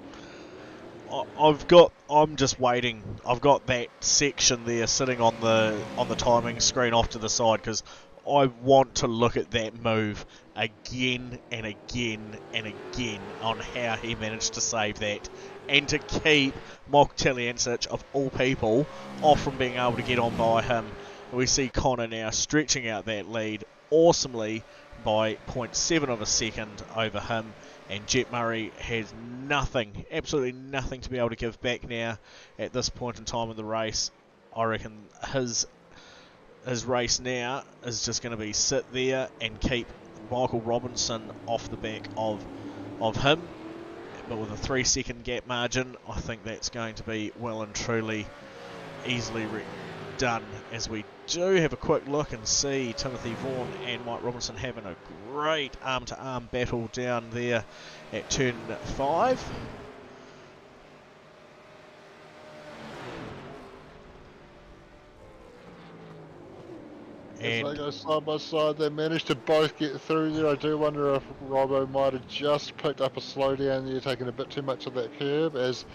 I'm just waiting. I've got that section there sitting on the timing screen off to the side because I want to look at that move again and again and again on how he managed to save that and to keep Michael Taliancic, of all people, off from being able to get on by him. We see Connor now stretching out that lead awesomely by 0.7 of a second over him, and Jet Murray has nothing, absolutely nothing to be able to give back now at this point in time in the race. I reckon his race now is just going to be sit there and keep Michael Robinson off the back of him. But with a 3 second gap margin, I think that's going to be well and truly easily done, as we do have a quick look and see Timothy Vaughan and Mike Robinson having a great arm-to-arm battle down there at turn 5. As they go side by side, they managed to both get through there. I do wonder if Robbo might have just picked up a slowdown there, taking a bit too much of that curb, as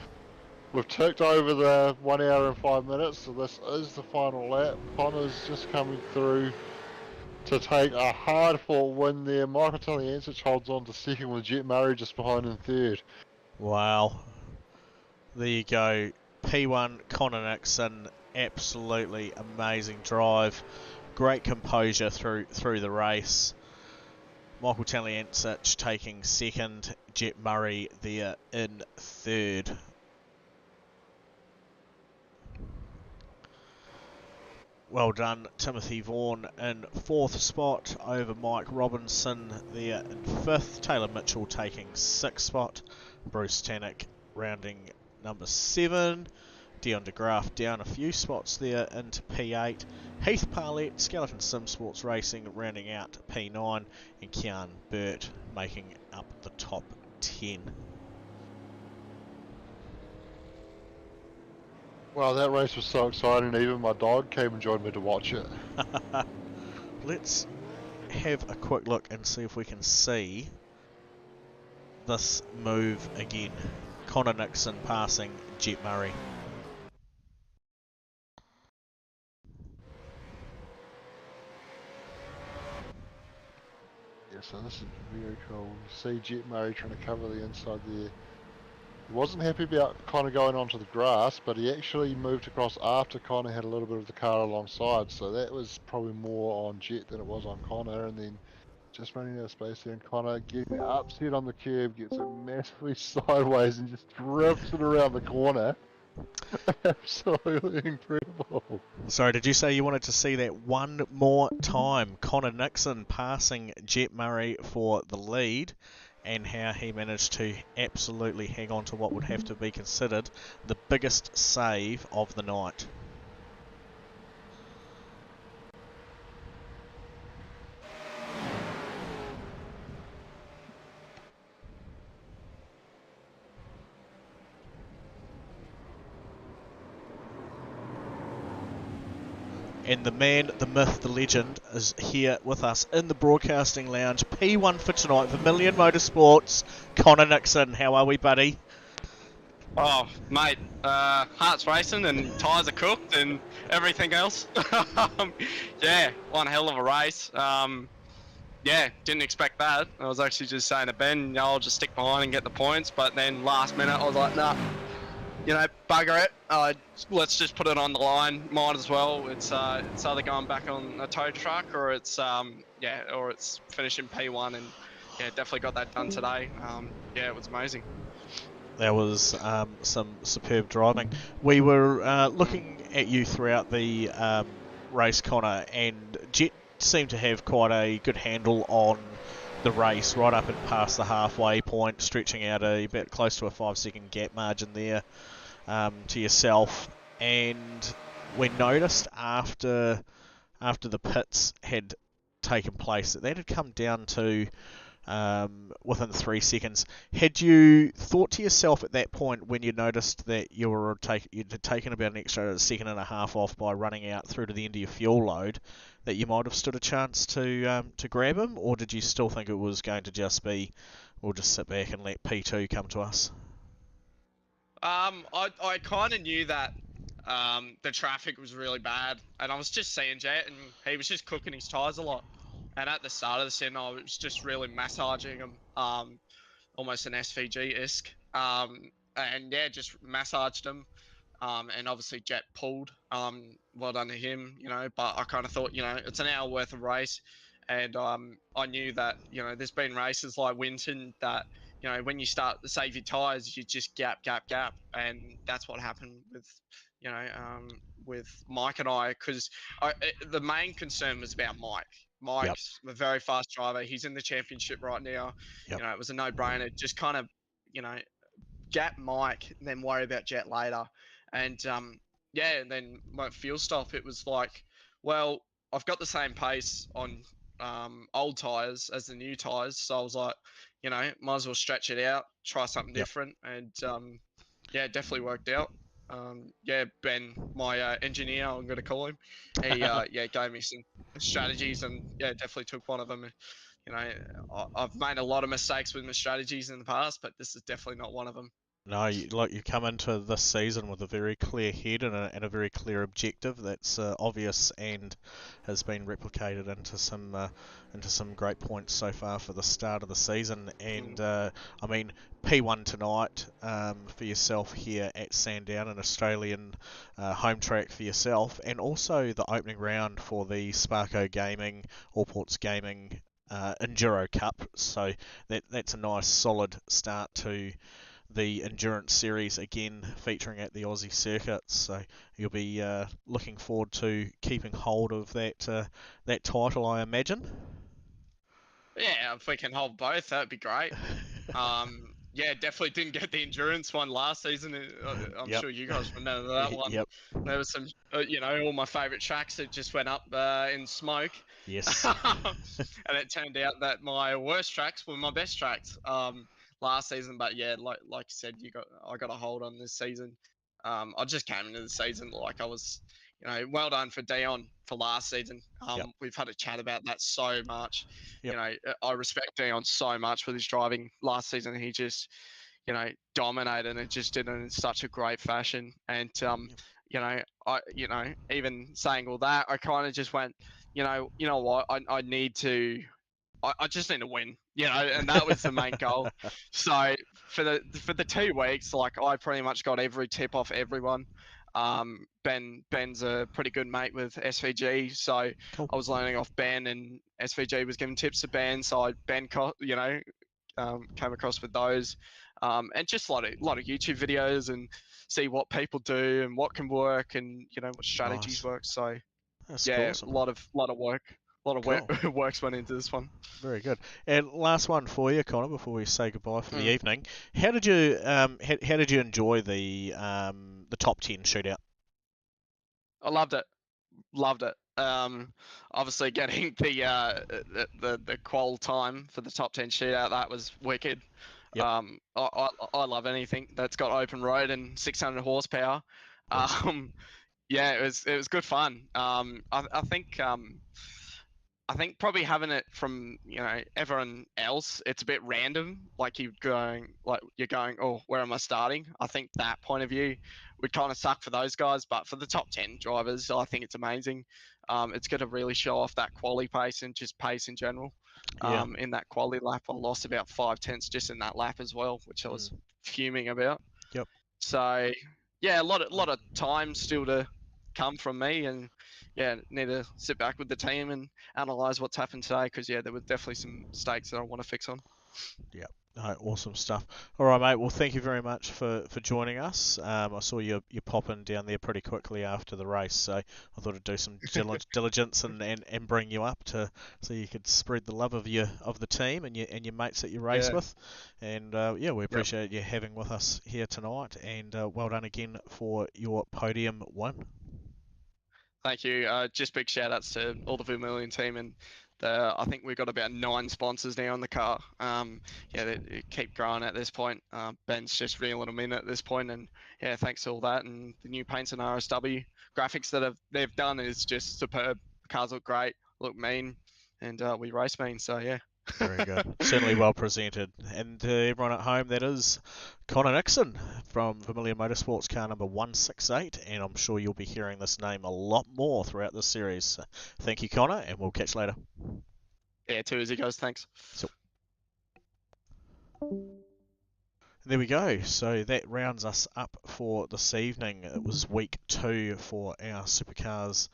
we've ticked over the 1 hour and 5 minutes, so this is the final lap. Connor's just coming through to take a hard-fought win there. Michael Taliancic holds on to second with Jet Murray just behind in third. Wow. There you go. P1 Connor Nixon, absolutely amazing drive. Great composure through the race. Michael Taliancic taking second, Jet Murray there in third. Well done, Timothy Vaughan in 4th spot over Mike Robinson there in 5th. Taylor Mitchell taking 6th spot. Bruce Tannock rounding number 7. Dion de Graaf down a few spots there into P8. Heath Parlett, Skeleton Sim Sports Racing rounding out P9. And Kian Burt making up the top 10. Wow, that race was so exciting, even my dog came and joined me to watch it. Let's have a quick look and see if we can see this move again. Connor Nixon passing Jet Murray. Yeah, so this is very cool. You see Jet Murray trying to cover the inside there. He wasn't happy about Connor going onto the grass, but he actually moved across after Connor had a little bit of the car alongside, so that was probably more on Jet than it was on Connor, and then just running out of space there, and Connor getting upset on the curb, gets it massively sideways and just drifts it around the corner. Absolutely incredible. Sorry, did you say you wanted to see that one more time? Connor Nixon passing Jet Murray for the lead, and how he managed to absolutely hang on to what would have to be considered the biggest save of the night. And the man, the myth, the legend is here with us in the broadcasting lounge. P1 for tonight, Vermilion Motorsports. Connor Nixon, how are we, buddy? Oh, mate, heart's racing and tyres are cooked and everything else. Yeah, one hell of a race. Yeah, didn't expect that. I was actually just saying to Ben, I'll just stick behind and get the points. But then last minute, I was like, nah, bugger it. Let's just put it on the line. Might as well. It's either going back on a tow truck or it's or it's finishing P1, and yeah, definitely got that done today. Yeah, it was amazing. There was some superb driving. We were looking at you throughout the race, Connor, and Jet seemed to have quite a good handle on the race, right up and past the halfway point, stretching out a bit close to a 5-second gap margin there to yourself. And we noticed after the pits had taken place that had come down to within 3 seconds. Had you thought to yourself at that point when you noticed that you'd taken about an extra second and a half off by running out through to the end of your fuel load, that you might have stood a chance to grab him, or did you still think it was going to just be, we'll just sit back and let P2 come to us? I kind of knew that the traffic was really bad, and I was just seeing Jet, and he was just cooking his tyres a lot. And at the start of the session, I was just really massaging him, almost an SVG-esque. And yeah, just massaged him. And obviously Jet pulled. Well done to him, But I kind of thought, it's an hour worth of race, and I knew that, there's been races like Winton that, when you start to save your tires, you just gap, and that's what happened with Mike and I, because the main concern was about Mike. Yep. Mike's a very fast driver. He's in the championship right now. Yep. It was a no-brainer. Just kind of, gap Mike and then worry about Jet later. And yeah, and then my fuel stop, it was like, well, I've got the same pace on old tires as the new tires, so I was like, might as well stretch it out, try something Yep. different, and yeah, it definitely worked out. Yeah, Ben, my engineer, I'm going to call him, he yeah, gave me some strategies, and yeah, definitely took one of them. I've made a lot of mistakes with my strategies in the past, but this is definitely not one of them. No, you come into this season with a very clear head and a very clear objective that's obvious and has been replicated into some great points so far for the start of the season. And I mean, P1 tonight for yourself here at Sandown, an Australian home track for yourself, and also the opening round for the Sparko Gaming, All Ports Gaming Enduro Cup. So that's a nice solid start to the endurance series, again featuring at the Aussie circuits. So you'll be looking forward to keeping hold of that title, I imagine. Yeah, if we can hold both, that'd be great. Yeah, definitely didn't get the endurance one last season. I'm Yep. sure you guys remember that one. Yep. There was some, all my favourite tracks that just went up in smoke. Yes. And it turned out that my worst tracks were my best tracks last season. But yeah, like you said, I got a hold on this season. I just came into the season like I was, well done for Dion for last season. Yep. We've had a chat about that so much. Yep. I respect Dion so much with his driving. Last season, he just, dominated and just did it in such a great fashion. And even saying all that, I kind of just went, you know what, I need to. I just need to win, and that was the main goal. So for the 2 weeks, like I pretty much got every tip off everyone. Ben's a pretty good mate with SVG, so Cool. I was learning off Ben, and SVG was giving tips to Ben, so Ben, came across with those, and just a lot of YouTube videos and see what people do and what can work and what strategies Nice. work. So That's yeah, awesome. a lot of work. A lot of Cool. works went into this one. Very good. And last one for you, Connor, before we say goodbye for the evening. How did you how did you enjoy the top 10 shootout? I loved it. Loved it. Obviously getting the qual time for the top 10 shootout, that was wicked. Yep. I love anything that's got open road and 600 horsepower. Yes. Yeah, it was good fun. I think I think probably having it from everyone else, it's a bit random. Like you're going, oh, where am I starting? I think that point of view would kind of suck for those guys, but for the top 10 drivers, I think it's amazing. It's going to really show off that quality pace and just pace in general. Yeah. In that quality lap, I lost about 5 tenths just in that lap as well, which I was fuming about. Yep. So yeah, a lot of time still to come from me, and yeah, need to sit back with the team and analyze what's happened today, because yeah, there were definitely some mistakes that I want to fix on. Yeah. No, awesome stuff. All right, mate. Well, thank you very much for joining us. I saw you popping down there pretty quickly after the race, so I thought I'd do some diligence and bring you up so you could spread the love of the team and your mates that you race with. And yeah, we appreciate you having with us here tonight. And well done again for your podium win. Thank you. Just big shout outs to all the Vermilion team, and I think we've got about 9 sponsors now in the car. They keep growing at this point. Ben's just reeling them in at this point, and yeah, thanks to all that, and the new paints and RSW graphics that they've done is just superb. The cars look great, look mean, and we race mean. So yeah. Very good. Certainly well presented. And to everyone at home, that is Connor Nixon from Vermilion Motorsports car number 168, and I'm sure you'll be hearing this name a lot more throughout this series. So thank you, Connor, and we'll catch you later. Yeah, too easy, guys. Thanks. So, there we go. So that rounds us up for this evening. It was week 2 for our SuperCars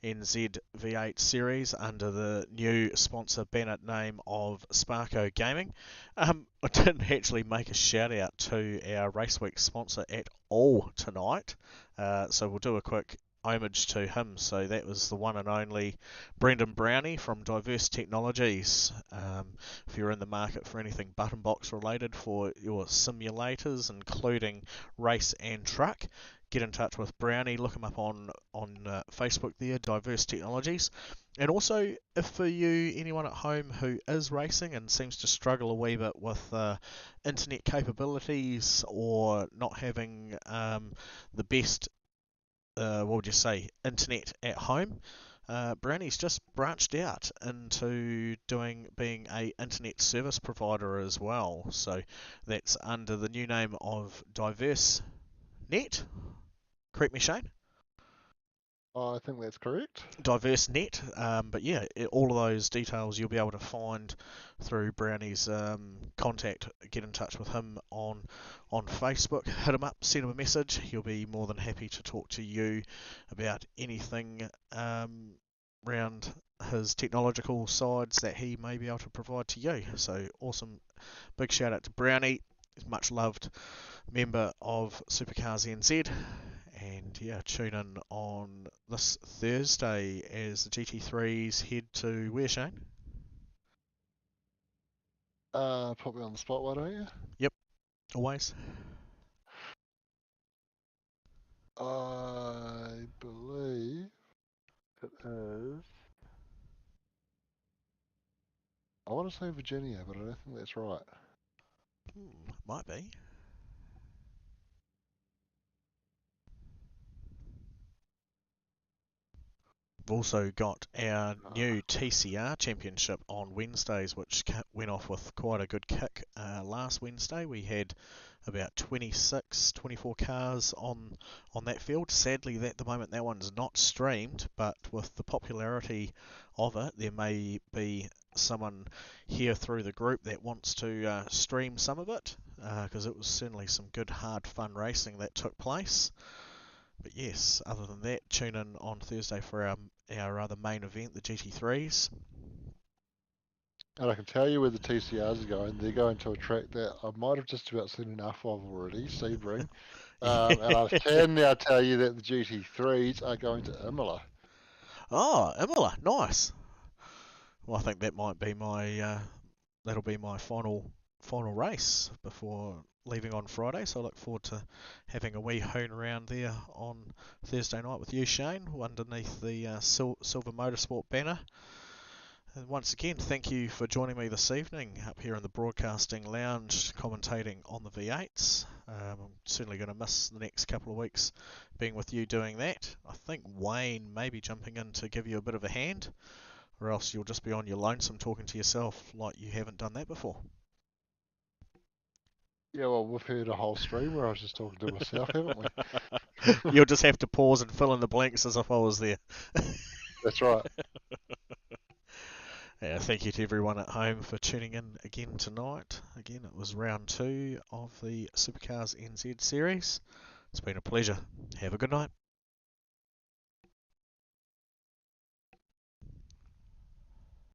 NZ V8 series under the new sponsor Bennett name of Sparko Gaming. I didn't actually make a shout out to our Race Week sponsor at all tonight, so we'll do a quick homage to him. So that was the one and only Brendan Brownie from Diverse Technologies. If you're in the market for anything button box related for your simulators, including race and truck, get in touch with Brownie. Look him up on Facebook there, Diverse Technologies. And also, if for you, anyone at home who is racing and seems to struggle a wee bit with internet capabilities or not having the best, internet at home, Brownie's just branched out into being a internet service provider as well. So that's under the new name of Diverse Net. Correct me, Shane? I think that's correct. Diverse Net. But yeah, all of those details you'll be able to find through Brownie's contact. Get in touch with him on Facebook. Hit him up, send him a message. He'll be more than happy to talk to you about anything around his technological sides that he may be able to provide to you. So awesome. Big shout out to Brownie. He's much loved member of SuperCars NZ. And yeah, tune in on this Thursday as the GT3s head to where, Shane? Put me on the spot, why don't you? Yep, always. I believe it is. I want to say Virginia, but I don't think that's right. Might be. We've also got our new TCR Championship on Wednesdays, which went off with quite a good kick. Last Wednesday we had about 24 cars on that field. Sadly, at the moment that one's not streamed, but with the popularity of it, there may be someone here through the group that wants to stream some of it, because it was certainly some good hard fun racing that took place. But yes, other than that, tune in on Thursday for our other main event, the GT3s. And I can tell you where the TCRs are going. They're going to a track that I might have just about seen enough of already, Sebring. And I can now tell you that the GT3s are going to Imola. Oh, Imola, nice. Well, I think that might be that'll be my final race before leaving on Friday, so I look forward to having a wee hoon around there on Thursday night with you, Shane, underneath the Silver Motorsport banner. And once again, thank you for joining me this evening up here in the broadcasting lounge, commentating on the V8s. I'm certainly going to miss the next couple of weeks being with you doing that. I think Wayne may be jumping in to give you a bit of a hand. or else you'll just be on your lonesome talking to yourself like you haven't done that before. Yeah, well, we've heard a whole stream where I was just talking to myself, haven't we? You'll just have to pause and fill in the blanks as if I was there. That's right. Yeah, thank you to everyone at home for tuning in again tonight. Again, it was round 2 of the SuperCars NZ series. It's been a pleasure. Have a good night.